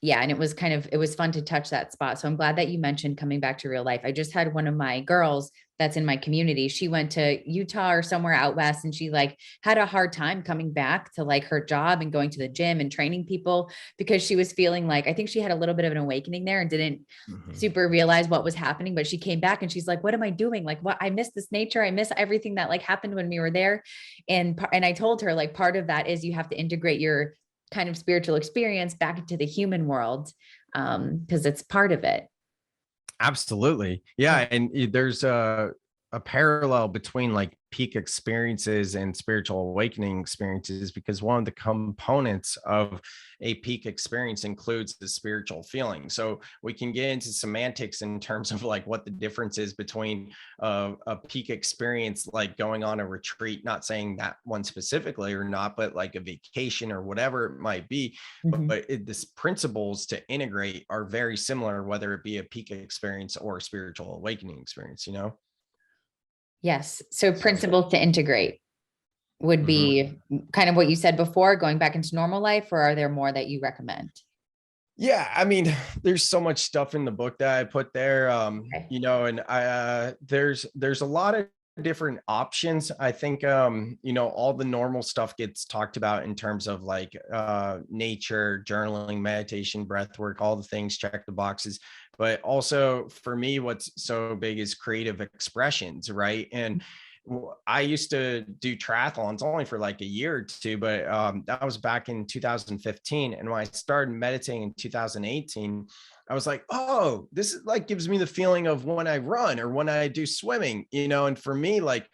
Yeah. And it was fun to touch that spot. So I'm glad that you mentioned coming back to real life. I just had one of my girls that's in my community. She went to Utah or somewhere out West, and she like had a hard time coming back to like her job and going to the gym and training people, because she was feeling like, I think she had a little bit of an awakening there and didn't super realize what was happening, but she came back and she's like, what am I doing? Like, what? I miss this nature. I miss everything that like happened when we were there. And I told her like, part of that is you have to integrate your kind of spiritual experience back into the human world, because it's part of it. Absolutely. Yeah. And there's a parallel between like peak experiences and spiritual awakening experiences, because one of the components of a peak experience includes the spiritual feeling. So we can get into semantics in terms of like what the difference is between a peak experience, like going on a retreat, not saying that one specifically or not, but like a vacation or whatever it might be. Mhm. But this principles to integrate are very similar, whether it be a peak experience or a spiritual awakening experience, you know? Yes. So So, principles to integrate would mhm. be kind of what you said before, going back into normal life, or are there more that you recommend? Yeah, I mean, there's so much stuff in the book that I put there, Okay. and there's a lot of different options. I think, all the normal stuff gets talked about in terms of like nature, journaling, meditation, breath work, all the things, check the boxes. But also for me, what's so big is creative expressions, right? And I used to do triathlons only for like a year or two, but that was back in 2015. And when I started meditating in 2018, I was like, oh, this is like gives me the feeling of when I run or when I do swimming, And for me, like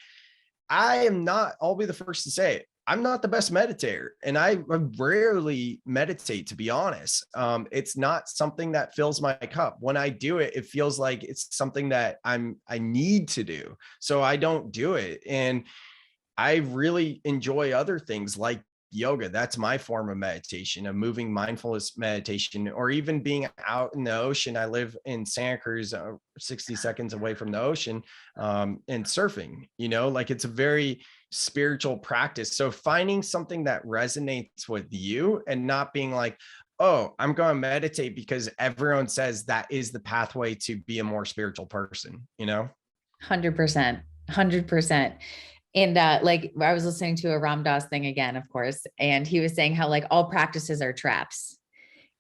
I am not, I'll be the first to say it. I'm not the best meditator and I rarely meditate, to be honest. It's not something that fills my cup. When I do it, it feels like it's something that I need to do. So I don't do it. And I really enjoy other things like yoga. That's my form of meditation, a moving mindfulness meditation, or even being out in the ocean. I live in Santa Cruz, 60 seconds away from the ocean, and surfing, like it's a very spiritual practice. So finding something that resonates with you and not being like, oh, I'm going to meditate because everyone says that is the pathway to be a more spiritual person. 100%. 100%. And like I was listening to a Ram Dass thing again, of course, and he was saying how like all practices are traps.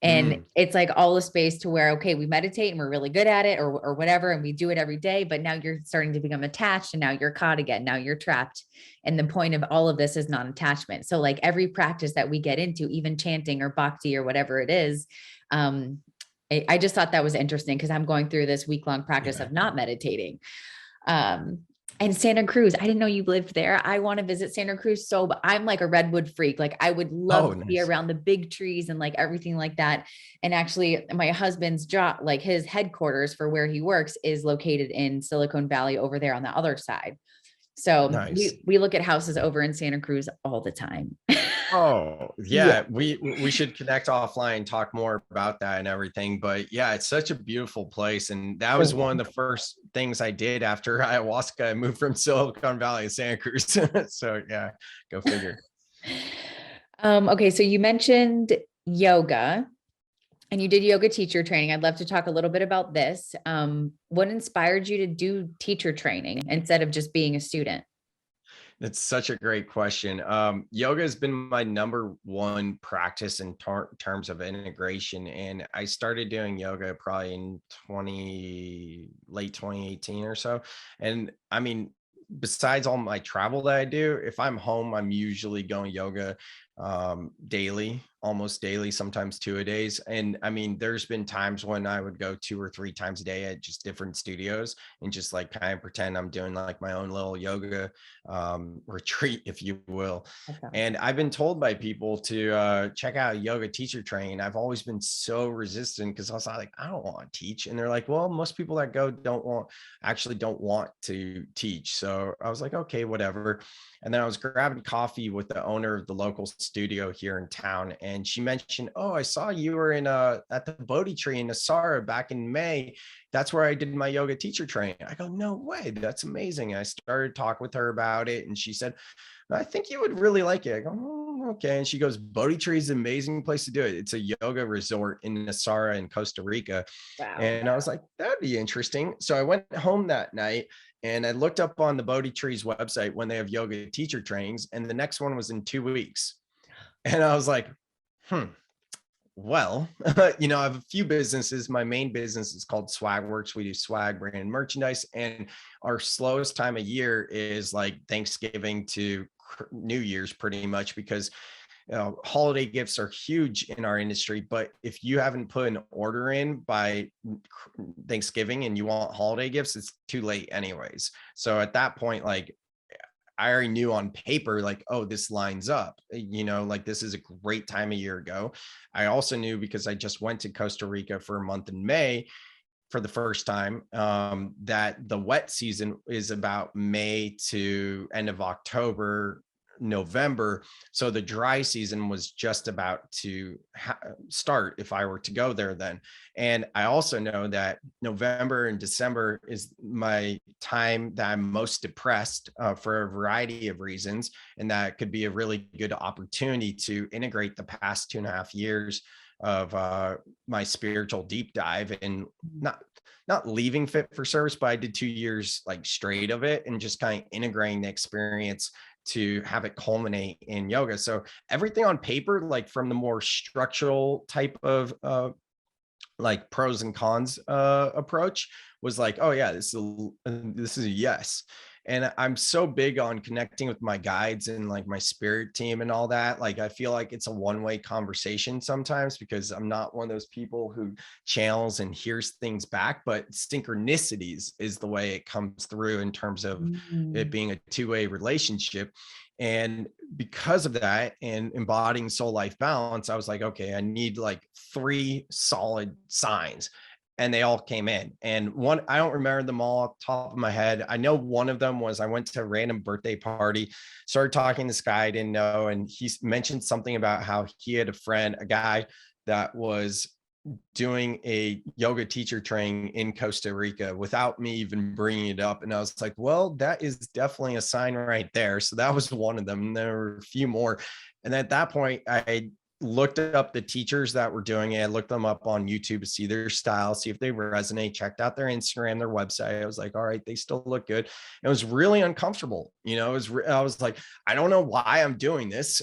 And Mm, it's like all a space to where, okay, we meditate and we're really good at it or whatever, and we do it every day, but now you're starting to become attached and now you're caught again. Now you're trapped. And the point of all of this is non-attachment. So like every practice that we get into, even chanting or bhakti or whatever it is, I just thought that was interesting because I'm going through this week-long practice yeah. of not meditating. Um, and Santa Cruz, I didn't know you lived there. I want to visit Santa Cruz. So but I'm like a redwood freak. Like I would love Oh, to be nice. around the big trees and like everything like that. And actually my husband's job, like his headquarters for where he works is located in Silicon Valley over there on the other side. So Nice. we look at houses over in Santa Cruz all the time. Oh, Yeah. yeah, we should connect offline, talk more about that and everything. But yeah, it's such a beautiful place. And that was one of the first things I did after ayahuasca. I moved from Silicon Valley to Santa Cruz. So yeah, go figure. Okay, so you mentioned yoga and you did yoga teacher training. I'd love to talk a little bit about this. What inspired you to do teacher training instead of just being a student? That's such a great question. Yoga has been my number one practice in terms of integration, and I started doing yoga probably in late 2018 or so. And I mean, besides all my travel that I do, if I'm home, I'm usually going yoga daily, almost daily, sometimes two a days. And I mean, there's been times when I would go 2 or 3 times a day at just different studios and just like kind of pretend I'm doing like my own little yoga retreat, if you will. That's And awesome. I've been told by people to check out yoga teacher training. I've always been so resistant because I was like, I don't want to teach. And they're like, well, most people that go don't want to teach. So I was like, okay, whatever. And then I was grabbing coffee with the owner of the local studio here in town. And she mentioned, oh, I saw you were in at the Bodhi tree in Asara back in May. That's where I did my yoga teacher training. I go, no way, that's amazing. And I started talking with her about it. And she said, I think you would really like it. I go, oh, okay. And she goes, Bodhi tree is an amazing place to do it. It's a yoga resort in Asara in Costa Rica. Wow. And I was like, that'd be interesting. So I went home that night and I looked up on the Bodhi Tree's website when they have yoga teacher trainings. And the next one was in 2 weeks. And I was like, well, I have a few businesses. My main business is called Swagworks. We do swag, brand, merchandise. And our slowest time of year is like Thanksgiving to New Year's pretty much because holiday gifts are huge in our industry, but if you haven't put an order in by Thanksgiving and you want holiday gifts, it's too late anyways. So at that point, like, I already knew on paper, like, oh, this lines up, like this is a great time of year ago. I also knew because I just went to Costa Rica for a month in May for the first time, that the wet season is about May to end of October, November. So the dry season was just about to start if I were to go there then. And I also know that November and December is my time that I'm most depressed, for a variety of reasons. And that could be a really good opportunity to integrate the past 2.5 years of my spiritual deep dive, and not leaving fit for service, but I did 2 years like straight of it and just kind of integrating the experience to have it culminate in yoga. So everything on paper, like from the more structural type of like pros and cons approach, was like, oh yeah, this is a yes. And I'm so big on connecting with my guides and like my spirit team and all that. Like, I feel like it's a one-way conversation sometimes, because I'm not one of those people who channels and hears things back, but synchronicities is the way it comes through in terms of it being a two-way relationship. And because of that and embodying soul life balance, I was like, okay, I need like 3 solid signs. And they all came in. And one, I don't remember them all off the top of my head. I know one of them was I went to a random birthday party, started talking to this guy I didn't know. And he mentioned something about how he had a guy that was doing a yoga teacher training in Costa Rica without me even bringing it up. And I was like, well, that is definitely a sign right there. So that was one of them. And there were a few more. And at that point, I looked up the teachers that were doing it. I looked them up on YouTube to see their style, see if they resonate, checked out their Instagram, their website. I was like, all right, they still look good. It was really uncomfortable. I was like, I don't know why I'm doing this.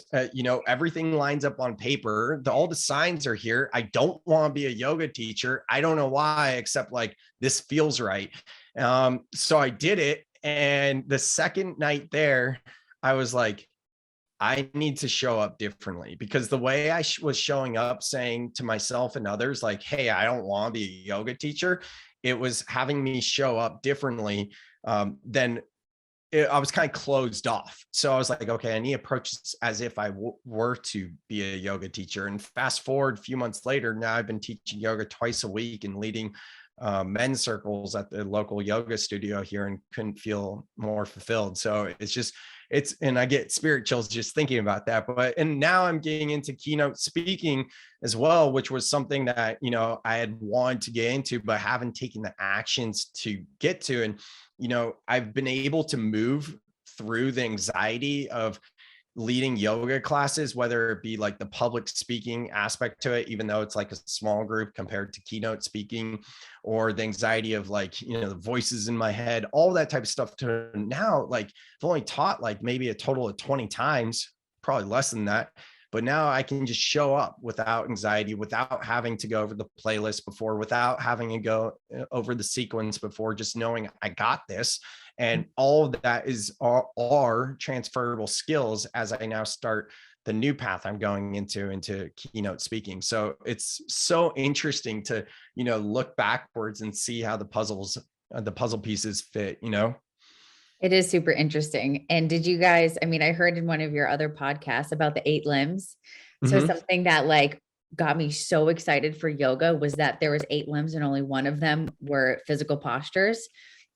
Everything lines up on paper. All the signs are here. I don't want to be a yoga teacher. I don't know why, except like this feels right. So I did it. And the second night there, I was like, I need to show up differently, because the way I was showing up, saying to myself and others, like, hey, I don't want to be a yoga teacher, it was having me show up differently. I was kind of closed off. So I was like, okay, I need to approach this as if I were to be a yoga teacher. And fast forward a few months later, now I've been teaching yoga twice a week and leading men's circles at the local yoga studio here, and couldn't feel more fulfilled. So and I get spirit chills just thinking about that. And now I'm getting into keynote speaking as well, which was something that, I had wanted to get into, but haven't taken the actions to get to. And, I've been able to move through the anxiety of leading yoga classes, whether it be like the public speaking aspect to it, even though it's like a small group compared to keynote speaking, or the anxiety of like, the voices in my head, all that type of stuff, to now, like I've only taught like maybe a total of 20 times, probably less than that. But now I can just show up without anxiety, without having to go over the playlist before, without having to go over the sequence before, just knowing I got this. And all of that are transferable skills as I now start the new path I'm going into keynote speaking. So it's so interesting to, look backwards and see how the puzzle pieces fit. It is super interesting. And did you guys, I heard in one of your other podcasts about the 8 limbs. So something that like got me so excited for yoga was that there was 8 limbs and only one of them were physical postures,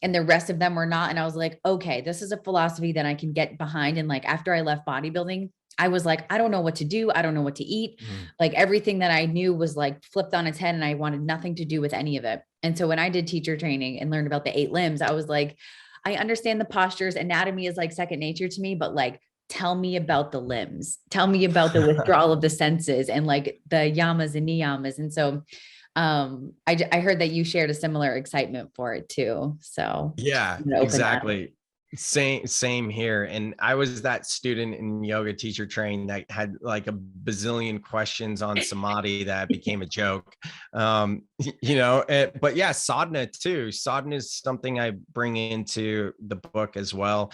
and the rest of them were not. And I was like, okay, this is a philosophy that I can get behind. And like, after I left bodybuilding, I was like, I don't know what to do. I don't know what to eat. Like everything that I knew was like flipped on its head, and I wanted nothing to do with any of it. And so when I did teacher training and learned about the 8 limbs, I was like, I understand the postures. Anatomy is like second nature to me, but like, tell me about the limbs. Tell me about the withdrawal of the senses and like the yamas and niyamas. And so I heard that you shared a similar excitement for it too. So yeah, exactly. Same here. And I was that student in yoga teacher training that had like a bazillion questions on samadhi that became a joke. But yeah, sadhana too. Sadhana is something I bring into the book as well.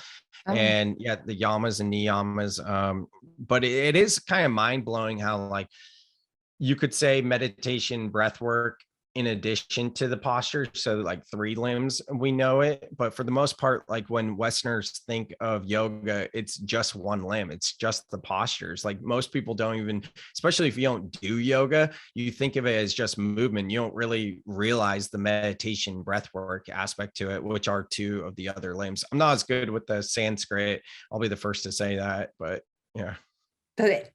Oh, And yeah, the yamas and niyamas. But it is kind of mind blowing how, like, you could say meditation, breath work in addition to the posture. So like three limbs, we know it. But for the most part, like when Westerners think of yoga, it's just one limb. It's just the postures. Like most people don't even, especially if you don't do yoga, you think of it as just movement. You don't really realize the meditation breath work aspect to it, which are two of the other limbs. I'm not as good with the Sanskrit. I'll be the first to say that, but yeah. but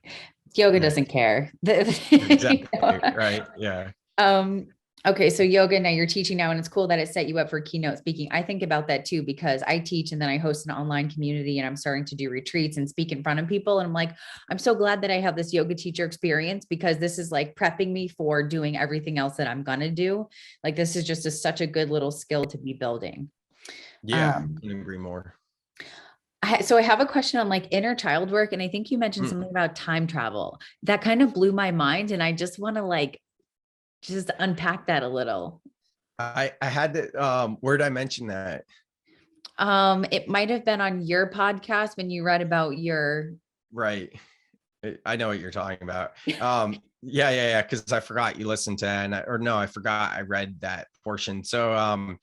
yoga Yeah, doesn't care. exactly. Right. Yeah. Um, okay, so yoga now you're teaching now, and it's cool that it set you up for keynote speaking. I think about that too because I teach and then I host an online community and I'm starting to do retreats and speak in front of people. And I'm like, I'm so glad that I have this yoga teacher experience because this is like prepping me for doing everything else that I'm gonna do. Like this is just such a good little skill to be building. Yeah. Um, Couldn't agree more. so I have a question on like inner child work, and I think you mentioned Mm. something about time travel that kind of blew my mind, and I just want to like just unpack that a little. I had to, where did I mention that? It might have been on your podcast when you read about your. Right. I know what you're talking about. Yeah. Because I forgot you listened to, or no, I forgot I read that portion. So,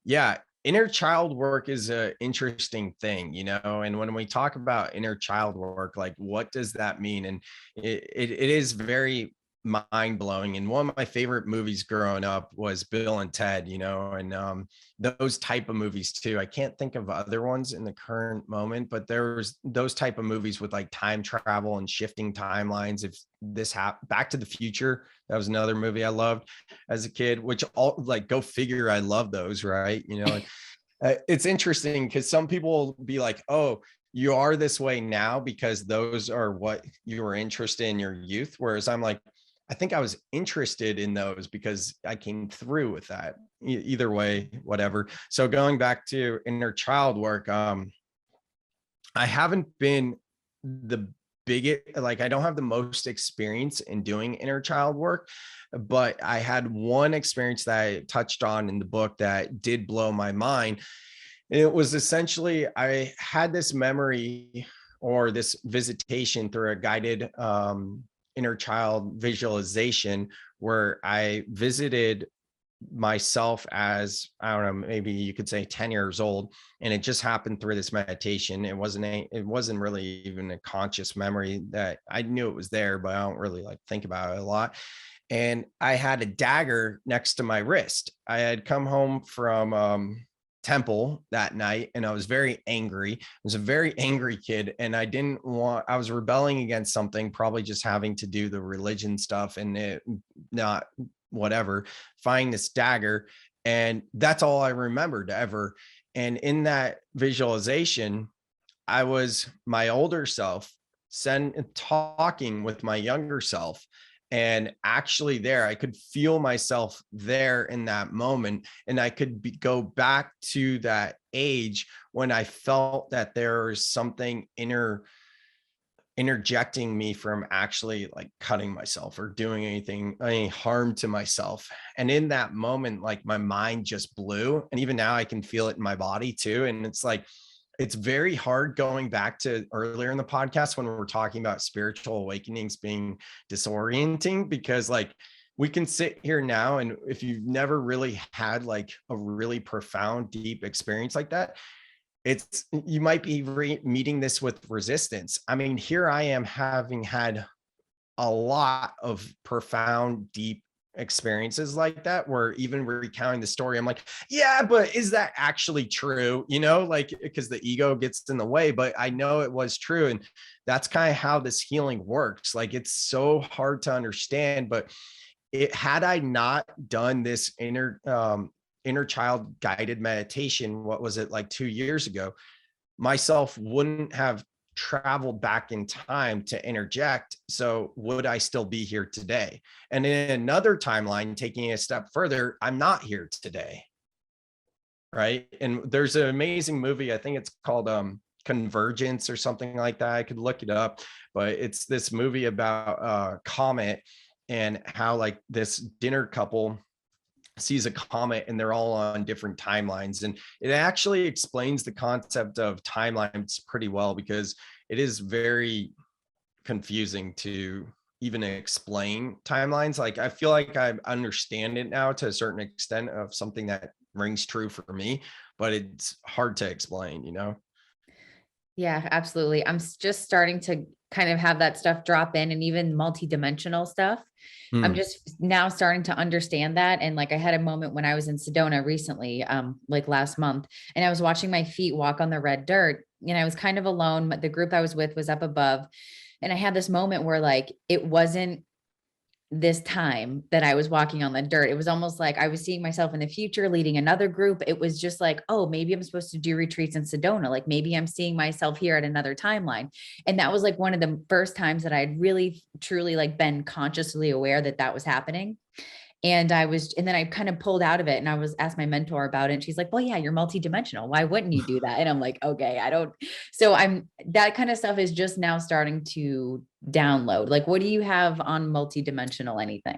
yeah, inner child work is a interesting thing, and when we talk about inner child work, like what does that mean? And it is very mind blowing. And one of my favorite movies growing up was Bill and Ted, and those type of movies too. I can't think of other ones in the current moment, but there was those type of movies with like time travel and shifting timelines. If this Back to the Future, that was another movie I loved as a kid, which all, like, go figure, I love those, right? It's interesting because some people will be like, oh, you are this way now because those are what you were interested in your youth. Whereas I'm like, I think I was interested in those because I came through with that. Either way, whatever. So going back to inner child work, I haven't been the biggest, like, I don't have the most experience in doing inner child work, but I had one experience that I touched on in the book that did blow my mind. It was essentially, I had this memory or this visitation through a guided inner child visualization where I visited myself as, I don't know, maybe you could say 10 years old. And it just happened through this meditation. It wasn't really even a conscious memory. That I knew it was there, but I don't really like think about it a lot. And I had a dagger next to my wrist. I had come home from temple that night and I was very angry. I was a very angry kid and I was rebelling against something, probably just having to do the religion stuff and it not whatever, find this dagger. And that's all I remembered ever. And in that visualization, I was my older self talking with my younger self. And actually, there, I could feel myself there in that moment. And I could go back to that age when I felt that there was something interjecting me from actually like cutting myself or doing any harm to myself. And in that moment, like my mind just blew. And even now I can feel it in my body too. And it's like, it's very hard going back to earlier in the podcast when we were talking about spiritual awakenings being disorienting, because like we can sit here now and if you've never really had like a really profound, deep experience like that, you might be meeting this with resistance. I mean, here I am having had a lot of profound, deep experiences like that, where even recounting the story, I'm like, yeah, but is that actually true? Like, because the ego gets in the way, but I know it was true. And that's kind of how this healing works. Like, it's so hard to understand, but had I not done this inner child guided meditation, what was it, like 2 years ago, myself wouldn't have traveled back in time to interject. So would I still be here today? And in another timeline, taking it a step further, I'm not here today. right? And there's an amazing movie, I think it's called Convergence or something like that. I could look it up, but it's this movie about comet, and how like this dinner couple sees a comet and they're all on different timelines. And it actually explains the concept of timelines pretty well, because it is very confusing to even explain timelines. Like I feel like I understand it now to a certain extent of something that rings true for me, but it's hard to explain, you know? Yeah, absolutely. Just starting to kind of have that stuff drop in, and even multidimensional stuff. I'm Hmm. just now starting to understand that. And like I had a moment when I was in Sedona recently, like last month, and I was watching my feet walk on the red dirt, and I was kind of alone. But the group I was with was up above. And I had this moment where like it wasn't this time that I was walking on the dirt. It was almost like I was seeing myself in the future leading another group. It was just like, oh, maybe I'm supposed to do retreats in Sedona. Like maybe I'm seeing myself here at another timeline. And that was like one of the first times that I'd really truly like been consciously aware that that was happening. And then I kind of pulled out of it, and I was asked my mentor about it. And she's like, well, yeah, you're multidimensional. Why wouldn't you do that? And I'm like, okay, I don't. So that kind of stuff is just now starting to download. Like, what do you have on multidimensional anything?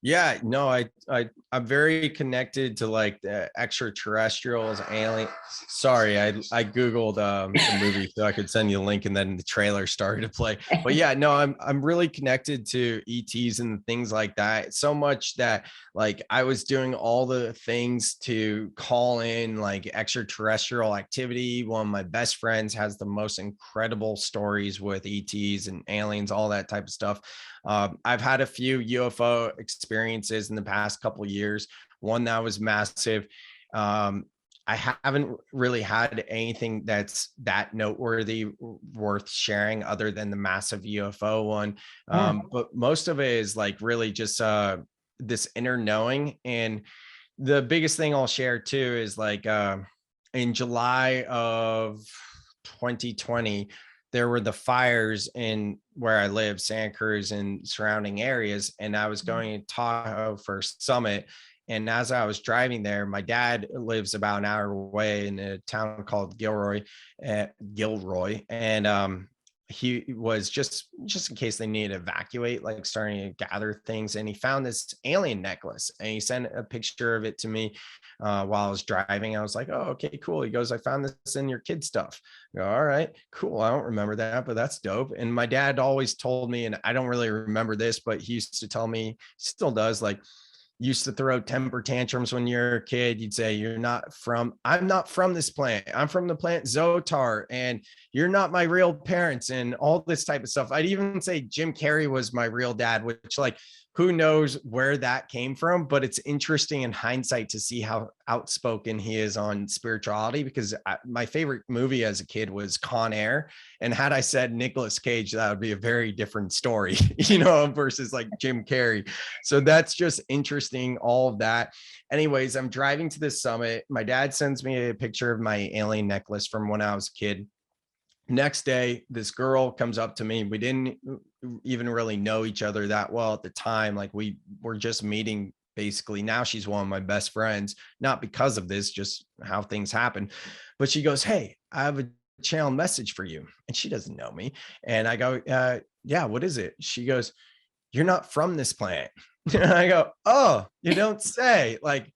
Yeah, no, I'm very connected to like the extraterrestrials, alien. Sorry, I googled the movie so I could send you a link, and then the trailer started to play. But yeah, no, I'm really connected to ETs and things like that. So much that like I was doing all the things to call in like extraterrestrial activity. One of my best friends has the most incredible stories with ETs and aliens, all that type of stuff. I've had a few UFO experiences in the past couple of years. One that was massive. Um, I haven't really had anything that's that noteworthy, worth sharing, other than the massive UFO one. Yeah. But most of it is like really just this inner knowing. And the biggest thing I'll share too is like in July of 2020, there were the fires in where I live, Santa Cruz and surrounding areas. And I was going to Tahoe for a summit. And as I was driving there, my dad lives about an hour away in a town called Gilroy. And he was just in case they needed to evacuate, like starting to gather things. And he found this alien necklace, and he sent a picture of it to me while I was driving. I was like, oh, okay, cool. He goes, I found this in your kid stuff. I go, all right, cool. I don't remember that, but that's dope. And my dad always told me, and I don't really remember this, but he used to tell me, still does, like, used to throw temper tantrums when you're a kid. You'd say, I'm not from this planet. I'm from the planet Zotar, and you're not my real parents, and all this type of stuff. I'd even say Jim Carrey was my real dad, which, like, who knows where that came from, but it's interesting in hindsight to see how outspoken he is on spirituality, because my favorite movie as a kid was Con Air. And had I said Nicolas Cage, that would be a very different story, versus like Jim Carrey. So that's just interesting, all of that. Anyways, I'm driving to this summit. My dad sends me a picture of my alien necklace from when I was a kid. Next day, this girl comes up to me. We didn't even really know each other that well at the time. Like, we were just meeting basically. Now she's one of my best friends, not because of this, just how things happen. But she goes, hey, I have a channel message for you. And she doesn't know me. And I go, yeah, what is it? She goes, you're not from this planet. And I go, oh, you don't say. Like,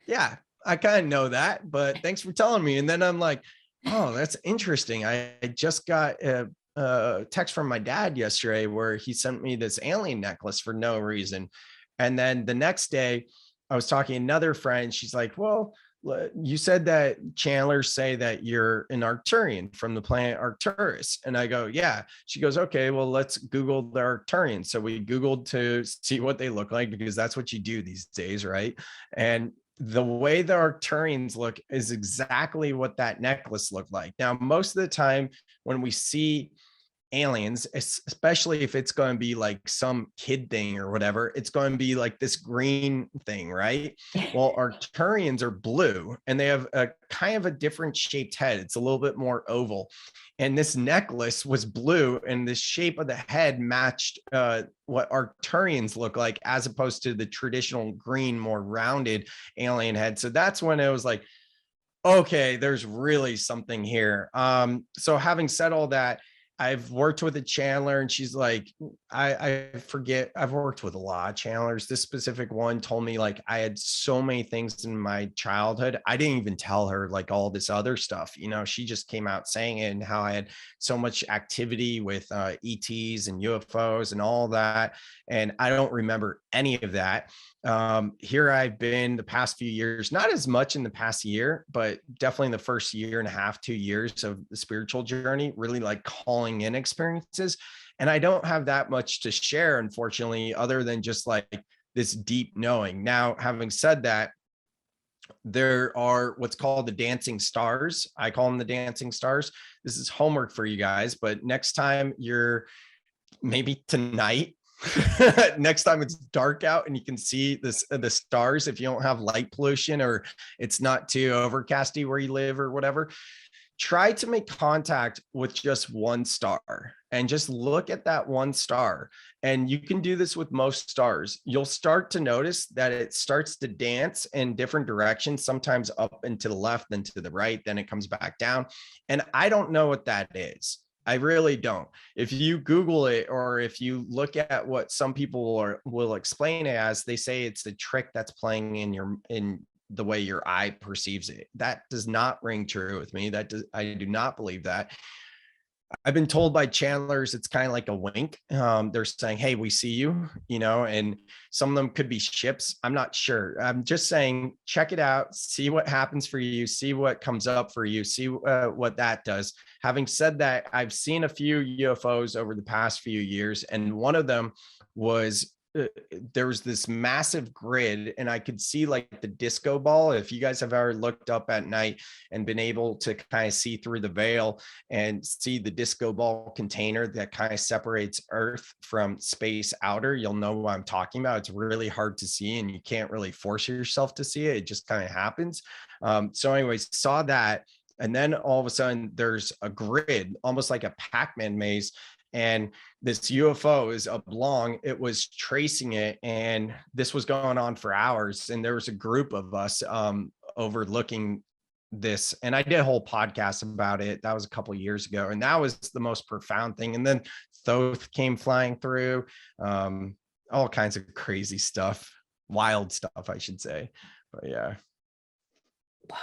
yeah, I kind of know that, but thanks for telling me. And then I'm like, oh, that's interesting. I just got a text from my dad yesterday where he sent me this alien necklace for no reason. And then the next day, I was talking to another friend. She's like, well, you said that channelers say that you're an Arcturian from the planet Arcturus. And I go, yeah. She goes, okay, well, let's Google the Arcturians. So we Googled to see what they look like, because that's what you do these days, right? And the way the Arcturians look is exactly what that necklace looked like. Now, most of the time when we see aliens, especially if it's going to be like some kid thing or whatever, it's going to be like this green thing, right? Well, Arcturians are blue and they have a kind of a different shaped head. It's a little bit more oval. And this necklace was blue, and the shape of the head matched what Arcturians look like, as opposed to the traditional green, more rounded alien head. So that's when it was like, okay, there's really something here. So having said all that, I've worked with a channeler, and she's like, I forget, I've worked with a lot of channelers. This specific one told me like I had so many things in my childhood. I didn't even tell her like all this other stuff. You know, she just came out saying it, and how I had so much activity with ETs and UFOs and all that. And I don't remember any of that. Here I've been the past few years, not as much in the past year, but definitely the first year and a half, 2 years of the spiritual journey, really like calling in experiences. And I don't have that much to share, unfortunately, other than just like this deep knowing. Now, having said that, there are what's called the dancing stars. I call them the dancing stars. This is homework for you guys, but next time you're, maybe tonight, next time it's dark out and you can see the stars, if you don't have light pollution or it's not too overcasty where you live or whatever, try to make contact with just one star and just look at that one star. And you can do this with most stars. You'll start to notice that it starts to dance in different directions, sometimes up and to the left, then to the right, then it comes back down. And I don't know what that is. I really don't. If you Google it, or if you look at what some people will explain it as, they say it's the trick that's playing in the way your eye perceives it. That does not ring true with me. I do not believe that. I've been told by channelers it's kind of like a wink. They're saying, "Hey, we see you," and some of them could be ships. I'm not sure. I'm just saying, check it out, see what happens for you, see what comes up for you, see what that does. Having said that, I've seen a few UFOs over the past few years, and one of them was there was this massive grid, and I could see like the disco ball. If you guys have ever looked up at night and been able to kind of see through the veil and see the disco ball container that kind of separates Earth from space outer, you'll know what I'm talking about. It's really hard to see, and you can't really force yourself to see it. It just kind of happens. So anyways, saw that. And then all of a sudden there's a grid, almost like a Pac-Man maze. And this UFO is oblong. It was tracing it, and this was going on for hours. And there was a group of us overlooking this, and I did a whole podcast about it. That was a couple of years ago, and that was the most profound thing. And then Thoth came flying through, all kinds of crazy stuff, wild stuff, I should say. But yeah. Wow.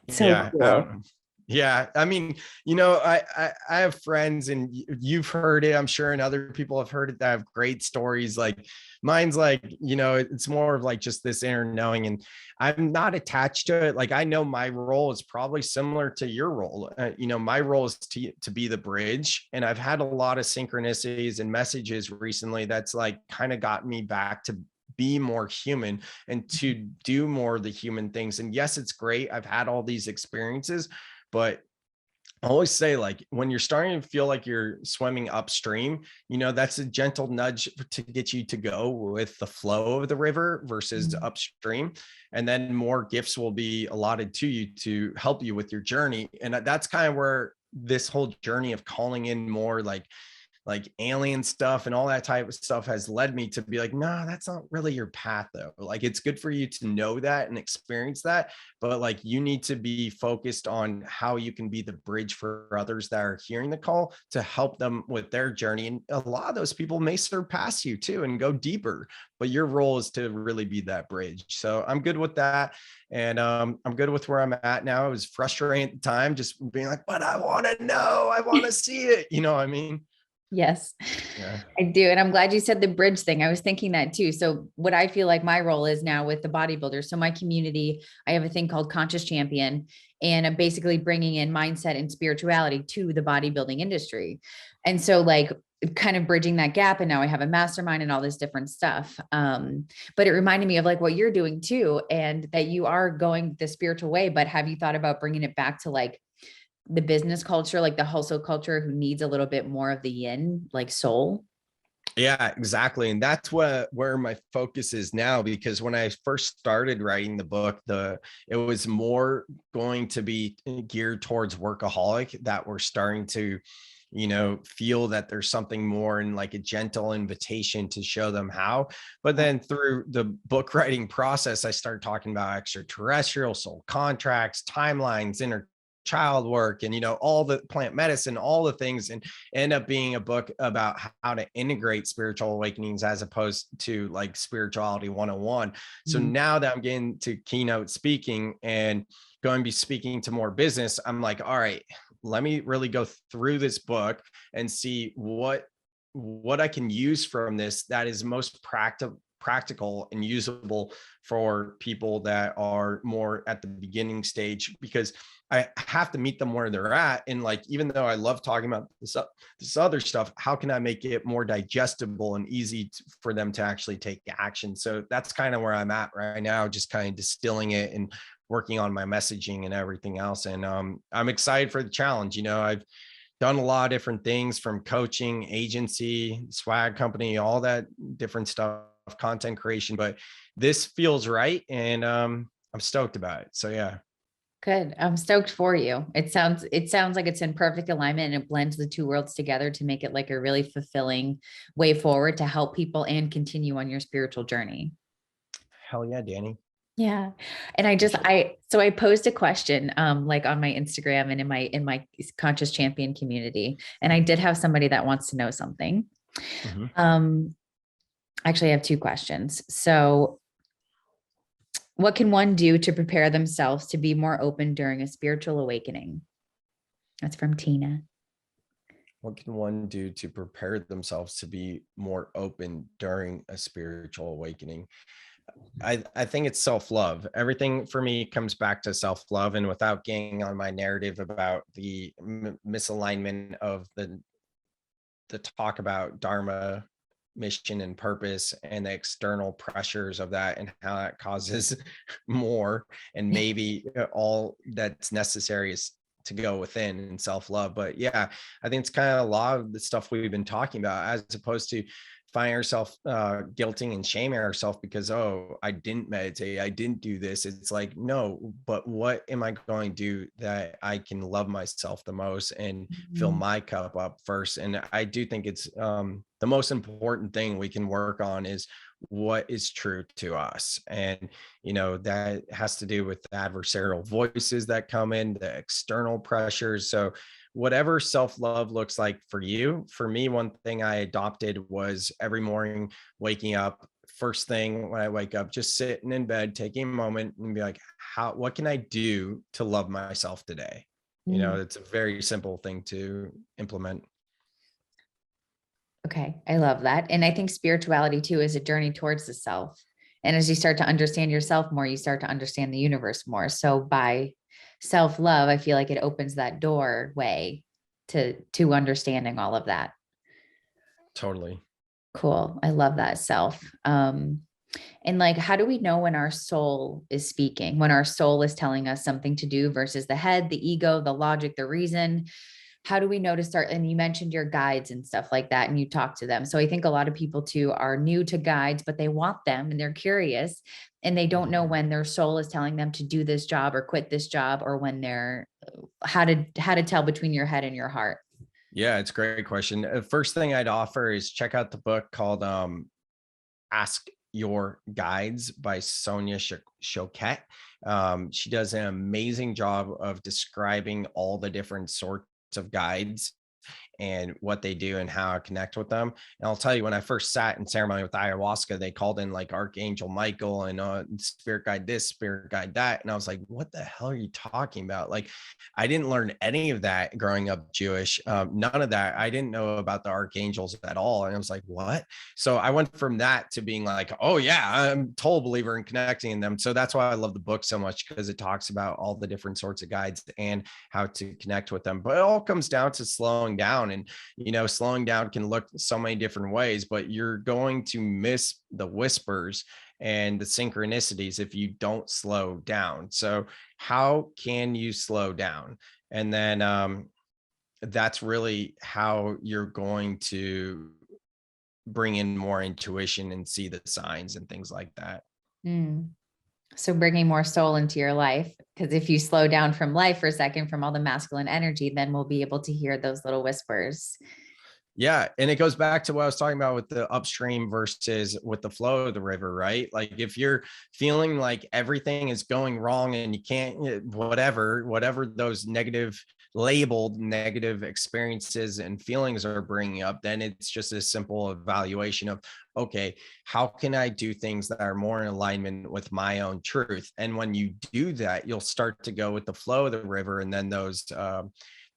So Yeah, cool. yeah. I mean, I have friends, and you've heard it, I'm sure, and other people have heard it that have great stories. Like mine's like, it's more of like just this inner knowing, and I'm not attached to it. Like I know my role is probably similar to your role. My role is to be the bridge, and I've had a lot of synchronicities and messages recently that's like kind of got me back to be more human and to do more of the human things. And yes, it's great. I've had all these experiences, but I always say, like, when you're starting to feel like you're swimming upstream, that's a gentle nudge to get you to go with the flow of the river versus upstream. And then more gifts will be allotted to you to help you with your journey. And that's kind of where this whole journey of calling in more like alien stuff and all that type of stuff has led me to be like, no, that's not really your path though. Like, it's good for you to know that and experience that, but like, you need to be focused on how you can be the bridge for others that are hearing the call to help them with their journey. And a lot of those people may surpass you too and go deeper, but your role is to really be that bridge. So I'm good with that. And I'm good with where I'm at now. It was frustrating at the time, just being like, but I want to know, I want to see it. You know what I mean? Yes, Yeah. I do. And I'm glad you said the bridge thing. I was thinking that too. So what I feel like my role is now with the bodybuilders. So my community, I have a thing called Conscious Champion, and I'm basically bringing in mindset and spirituality to the bodybuilding industry. And so like kind of bridging that gap. And now I have a mastermind and all this different stuff. But it reminded me of like what you're doing too, and that you are going the spiritual way, but have you thought about bringing it back to like the business culture, like the hustle culture, who needs a little bit more of the yin, like soul. Yeah, exactly. And that's where my focus is now, because when I first started writing the book, it was more going to be geared towards workaholic that we're starting to, feel that there's something more, and like a gentle invitation to show them how. But then through the book writing process, I started talking about extraterrestrial soul contracts, timelines, inner child work, and all the plant medicine, all the things, and end up being a book about how to integrate spiritual awakenings as opposed to like spirituality 101. So Mhm. now that I'm getting to keynote speaking and going to be speaking to more business, I'm like, all right, let me really go through this book and see what I can use from this that is most practical and usable for people that are more at the beginning stage, because I have to meet them where they're at. And like, even though I love talking about this other stuff, how can I make it more digestible and easy for them to actually take action? So that's kind of where I'm at right now, just kind of distilling it and working on my messaging and everything else. And I'm excited for the challenge. I've done a lot of different things, from coaching, agency, swag company, all that different stuff, content creation, but this feels right. And I'm stoked about it. So yeah. Good. I'm stoked for you. It sounds like it's in perfect alignment, and it blends the two worlds together to make it like a really fulfilling way forward to help people and continue on your spiritual journey. Hell yeah, Dani. Yeah. And I just, Appreciate it. I posed a question, like on my Instagram and in my conscious champion community. And I did have somebody that wants to know something. Mhm. Um, Actually, I have two questions. So what can one do to prepare themselves to be more open during a spiritual awakening? That's from Tina. What can one do to prepare themselves to be more open during a spiritual awakening? I think it's self-love. Everything for me comes back to self-love. And without getting on my narrative about the misalignment of the talk about Dharma, mission, and purpose, and the external pressures of that, and how that causes more, and maybe all that's necessary is to go within and self-love. But yeah, I think it's kind of a lot of the stuff we've been talking about, as opposed to finding ourselves guilting and shaming ourselves because, oh, I didn't meditate, I didn't do this. It's like, no, but what am I going to do that I can love myself the most and fill Mhm. my cup up first? And I do think it's the most important thing we can work on is what is true to us. And that has to do with the adversarial voices that come in, the external pressures. So whatever self-love looks like for you. For me, one thing I adopted was every morning waking up, first thing when I wake up, just sitting in bed, taking a moment and be like, what can I do to love myself today? Mm. It's a very simple thing to implement. Okay. I love that. And I think spirituality too is a journey towards the self. And as you start to understand yourself more, you start to understand the universe more. So by self-love, I feel like it opens that doorway to understanding all of that. Totally. Cool. I love that self. And like, how do we know when our soul is speaking, when our soul is telling us something to do versus the head, the ego, the logic, the reason? How do we know to start? And you mentioned your guides and stuff like that, and you talk to them. So I think a lot of people too are new to guides, but they want them and they're curious, and they don't know when their soul is telling them to do this job or quit this job, or when they're how to tell between your head and your heart. Yeah, it's a great question. First thing I'd offer is check out the book called Ask Your Guides by Sonia Choquette. She does an amazing job of describing all the different sorts of guides and what they do and how I connect with them. And I'll tell you, when I first sat in ceremony with ayahuasca, they called in like Archangel Michael and spirit guide this, spirit guide that. And I was like, what the hell are you talking about? Like, I didn't learn any of that growing up Jewish. None of that. I didn't know about the archangels at all. And I was like, what? So I went from that to being like, oh yeah, I'm a total believer in connecting in them. So that's why I love the book so much, because it talks about all the different sorts of guides and how to connect with them. But it all comes down to slowing down. And slowing down can look so many different ways, but you're going to miss the whispers and the synchronicities if you don't slow down. So how can you slow down? And then that's really how you're going to bring in more intuition and see the signs and things like that. Mm. So bringing more soul into your life, because if you slow down from life for a second, from all the masculine energy, then we'll be able to hear those little whispers. Yeah. And it goes back to what I was talking about with the upstream versus with the flow of the river, right? Like if you're feeling like everything is going wrong and you can't, whatever those labeled negative experiences and feelings are bringing up, then it's just a simple evaluation of, okay, how can I do things that are more in alignment with my own truth? And when you do that, you'll start to go with the flow of the river. And then those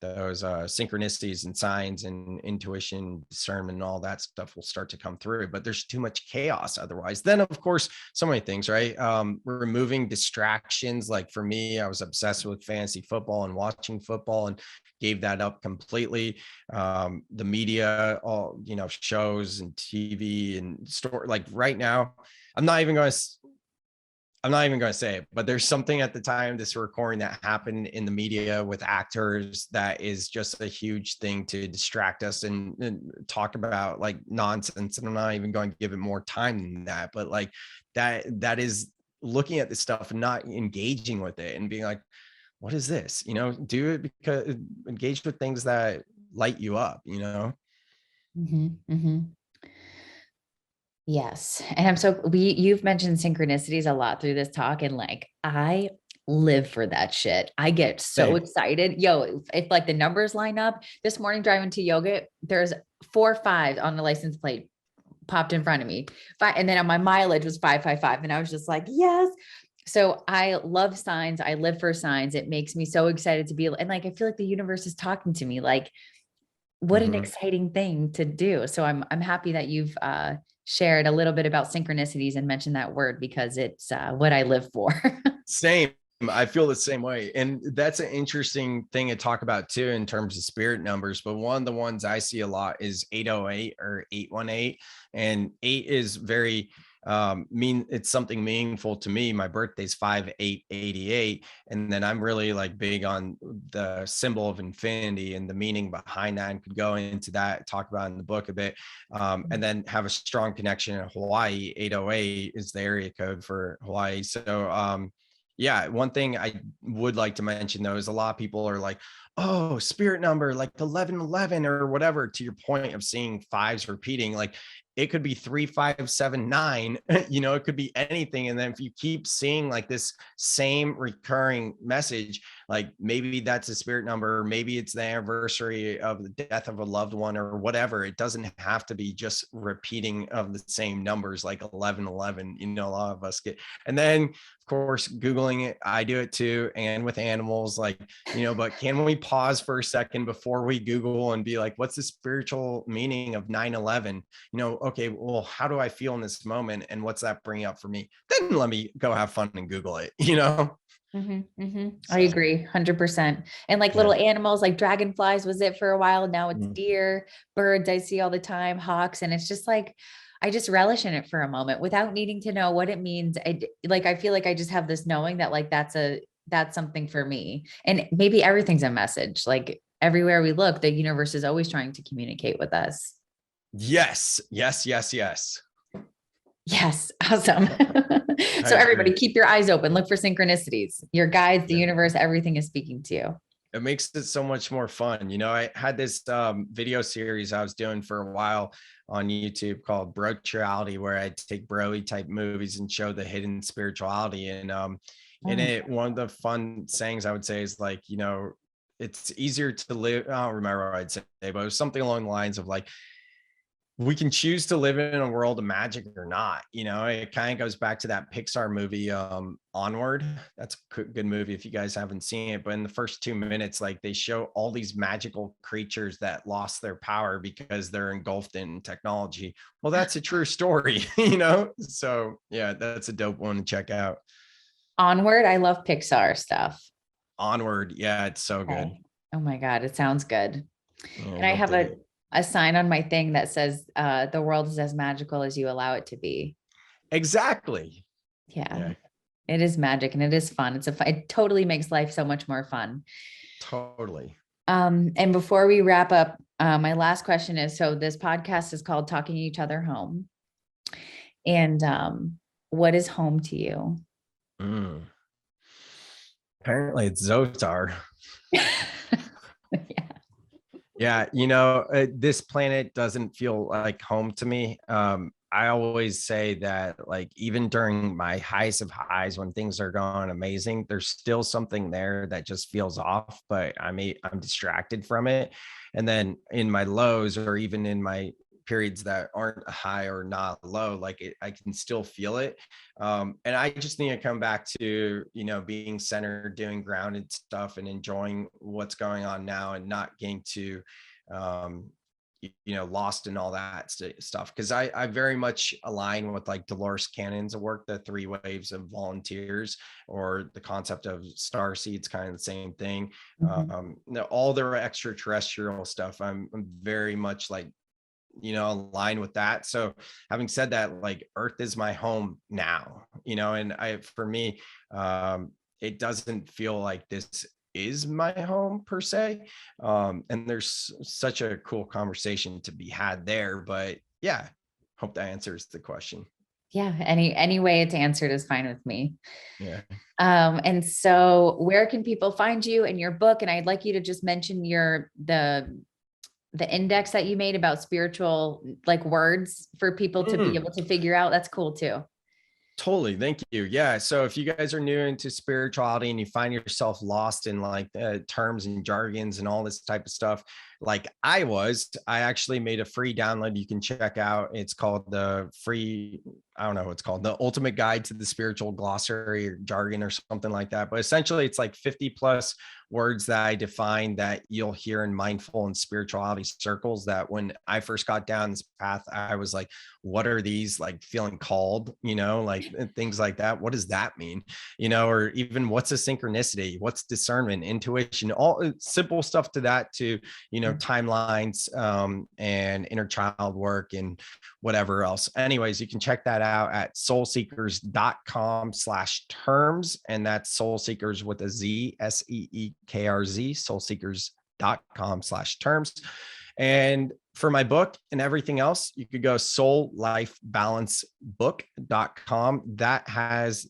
synchronicities and signs and intuition, discernment, and all that stuff will start to come through. But there's too much chaos otherwise. Then, of course, so many things, right? Removing distractions. Like for me, I was obsessed with fantasy football and watching football, and gave that up completely. The media, all shows and TV and store. Like right now, I'm not even going to say it, but there's something at the time this recording that happened in the media with actors that is just a huge thing to distract us and talk about like nonsense. And I'm not even going to give it more time than that, but like that is looking at this stuff and not engaging with it and being like, what is this? Do it because engage with things that light you up, Mm-hmm, mm-hmm. Yes. And you've mentioned synchronicities a lot through this talk, and like, I live for that shit. I get so Same. excited. Yo, if like the numbers line up this morning driving to yoga, there's 4 5 on the license plate popped in front of me. And then on my mileage was 555. And I was just like, yes. So I love signs. I live for signs. It makes me so excited to be, and like, I feel like the universe is talking to me. Like, what an exciting thing to do. So I'm happy that you've shared a little bit about synchronicities and mentioned that word, because it's what I live for. Same. I feel the same way. And that's an interesting thing to talk about too, in terms of spirit numbers. But one of the ones I see a lot is 808 or 818. And 8 is very it's something meaningful to me. My birthday's 5/8/88. And then I'm really like big on the symbol of infinity and the meaning behind that, and could go into that, talk about in the book a bit. And then have a strong connection in Hawaii. 808 is the area code for Hawaii. So yeah, one thing I would like to mention though is a lot of people are like, oh, spirit number like 1111 or whatever, to your point of seeing fives repeating. Like it could be 3579, it could be anything. And then if you keep seeing like this same recurring message, like maybe that's a spirit number, maybe it's the anniversary of the death of a loved one or whatever. It doesn't have to be just repeating of the same numbers like 1111. A lot of us get, and then of course Googling it, I do it too, and with animals, like, but can we pause for a second before we Google and be like, what's the spiritual meaning of 9/11? Okay, well, how do I feel in this moment, and what's that bring up for me? Then let me go have fun and Google it. Mm-hmm, mm-hmm. So, I agree 100%. And like little animals, like dragonflies was it for a while. Now it's deer, birds I see all the time, hawks. And it's just like, I just relish in it for a moment without needing to know what it means. I feel like I just have this knowing that like, that's something for me. And maybe everything's a message. Like everywhere we look, the universe is always trying to communicate with us. Yes, yes, yes, yes. Yes. Awesome. So everybody keep your eyes open, look for synchronicities, your guides, the universe, everything is speaking to you. It makes it so much more fun. I had this video series I was doing for a while on YouTube called Brochuality, where I take broy type movies and show the hidden spirituality. And in it, one of the fun sayings I would say is like, it's easier to live. I don't remember what I'd say, but it was something along the lines of like, we can choose to live in a world of magic or not. It kind of goes back to that Pixar movie, Onward. That's a good movie if you guys haven't seen it. But in the first 2 minutes, like they show all these magical creatures that lost their power because they're engulfed in technology. Well, that's a true story, So yeah, that's a dope one to check out. Onward. I love Pixar stuff. Onward. Yeah, it's so good. Oh my God, it sounds good. Yeah, and I have a sign on my thing that says the world is as magical as you allow it to be. Exactly. Yeah. Yeah, It is magic and it is fun. It totally makes life so much more fun. totally. And before we wrap up, my last question is, so this podcast is called Talking Each Other Home. And what is home to you? Mm. Apparently it's Zotar. Yeah. Yeah, this planet doesn't feel like home to me. I always say that, like, even during my highs of highs, when things are going amazing, there's still something there that just feels off, but I'm distracted from it. And then in my lows, or even in my periods that aren't high or not low, like I can still feel it. And I just need to come back to, being centered, doing grounded stuff, and enjoying what's going on now, and not getting too um lost in all that stuff, because I very much align with like Dolores Cannon's work, the three waves of volunteers, or the concept of star seeds, kind of the same thing. Mhm. All their extraterrestrial stuff, I'm very much like, align with that. So having said that, like, Earth is my home now, and for me, it doesn't feel like this is my home per se. And there's such a cool conversation to be had there, but yeah, hope that answers the question. Yeah. Any way it's answered is fine with me. Yeah. And so where can people find you and your book? And I'd like you to just mention the index that you made about spiritual, like, words for people to be able to figure out. That's cool too. Totally. Thank you. Yeah. So if you guys are new into spirituality and you find yourself lost in like terms and jargons and all this type of stuff, like I actually made a free download you can check out. It's called I don't know what it's called, the Ultimate Guide to the Spiritual Glossary, or jargon, or something like that. But essentially, it's like 50 plus words that I define that you'll hear in mindful and spirituality circles, that when I first got down this path, I was like, what are these, like feeling called, like things like that. What does that mean? Or even, what's a synchronicity? What's discernment, intuition, all simple stuff to that, to, timelines, and inner child work, and whatever else. Anyways, you can check that out at soulseekers.com/terms. And that's Soul Seekers with a Z, SEEKRZ, soulseekers.com/terms. And for my book and everything else, you could go soullifebalancebook.com. That has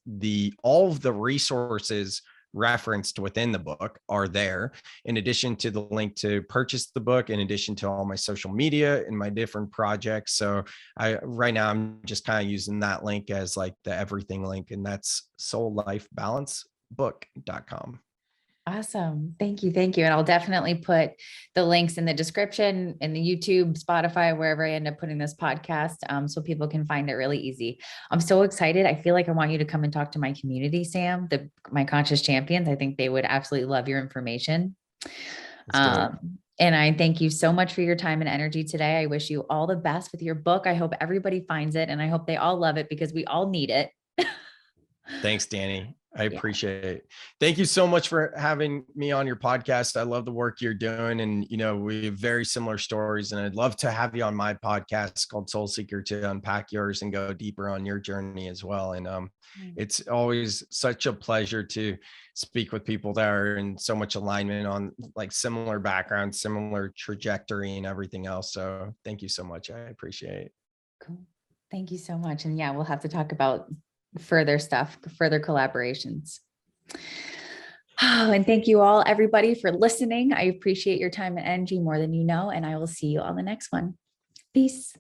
all of the resources referenced within the book are there, in addition to the link to purchase the book, in addition to all my social media and my different projects. So right now I'm just kind of using that link as like the everything link, and that's soullifebalancebook.com. Awesome. Thank you. Thank you. And I'll definitely put the links in the description, in the YouTube, Spotify, wherever I end up putting this podcast, so people can find it really easy. I'm so excited. I feel like I want you to come and talk to my community, Sam, my conscious champions. I think they would absolutely love your information. Let's do it. And I thank you so much for your time and energy today. I wish you all the best with your book. I hope everybody finds it, and I hope they all love it, because we all need it. Thanks, Dani. I Yeah. appreciate it. Thank you so much for having me on your podcast. I love the work you're doing, and we have very similar stories, and I'd love to have you on my podcast called Soul Seeker to unpack yours and go deeper on your journey as well. And it's always such a pleasure to speak with people that are in so much alignment on like similar backgrounds, similar trajectory, and everything else. So thank you so much. I appreciate it. Cool. Thank you so much. And yeah, we'll have to talk about further stuff, further collaborations. Oh, and thank you all, everybody, for listening. I appreciate your time and energy more than you know, and I will see you on the next one. Peace.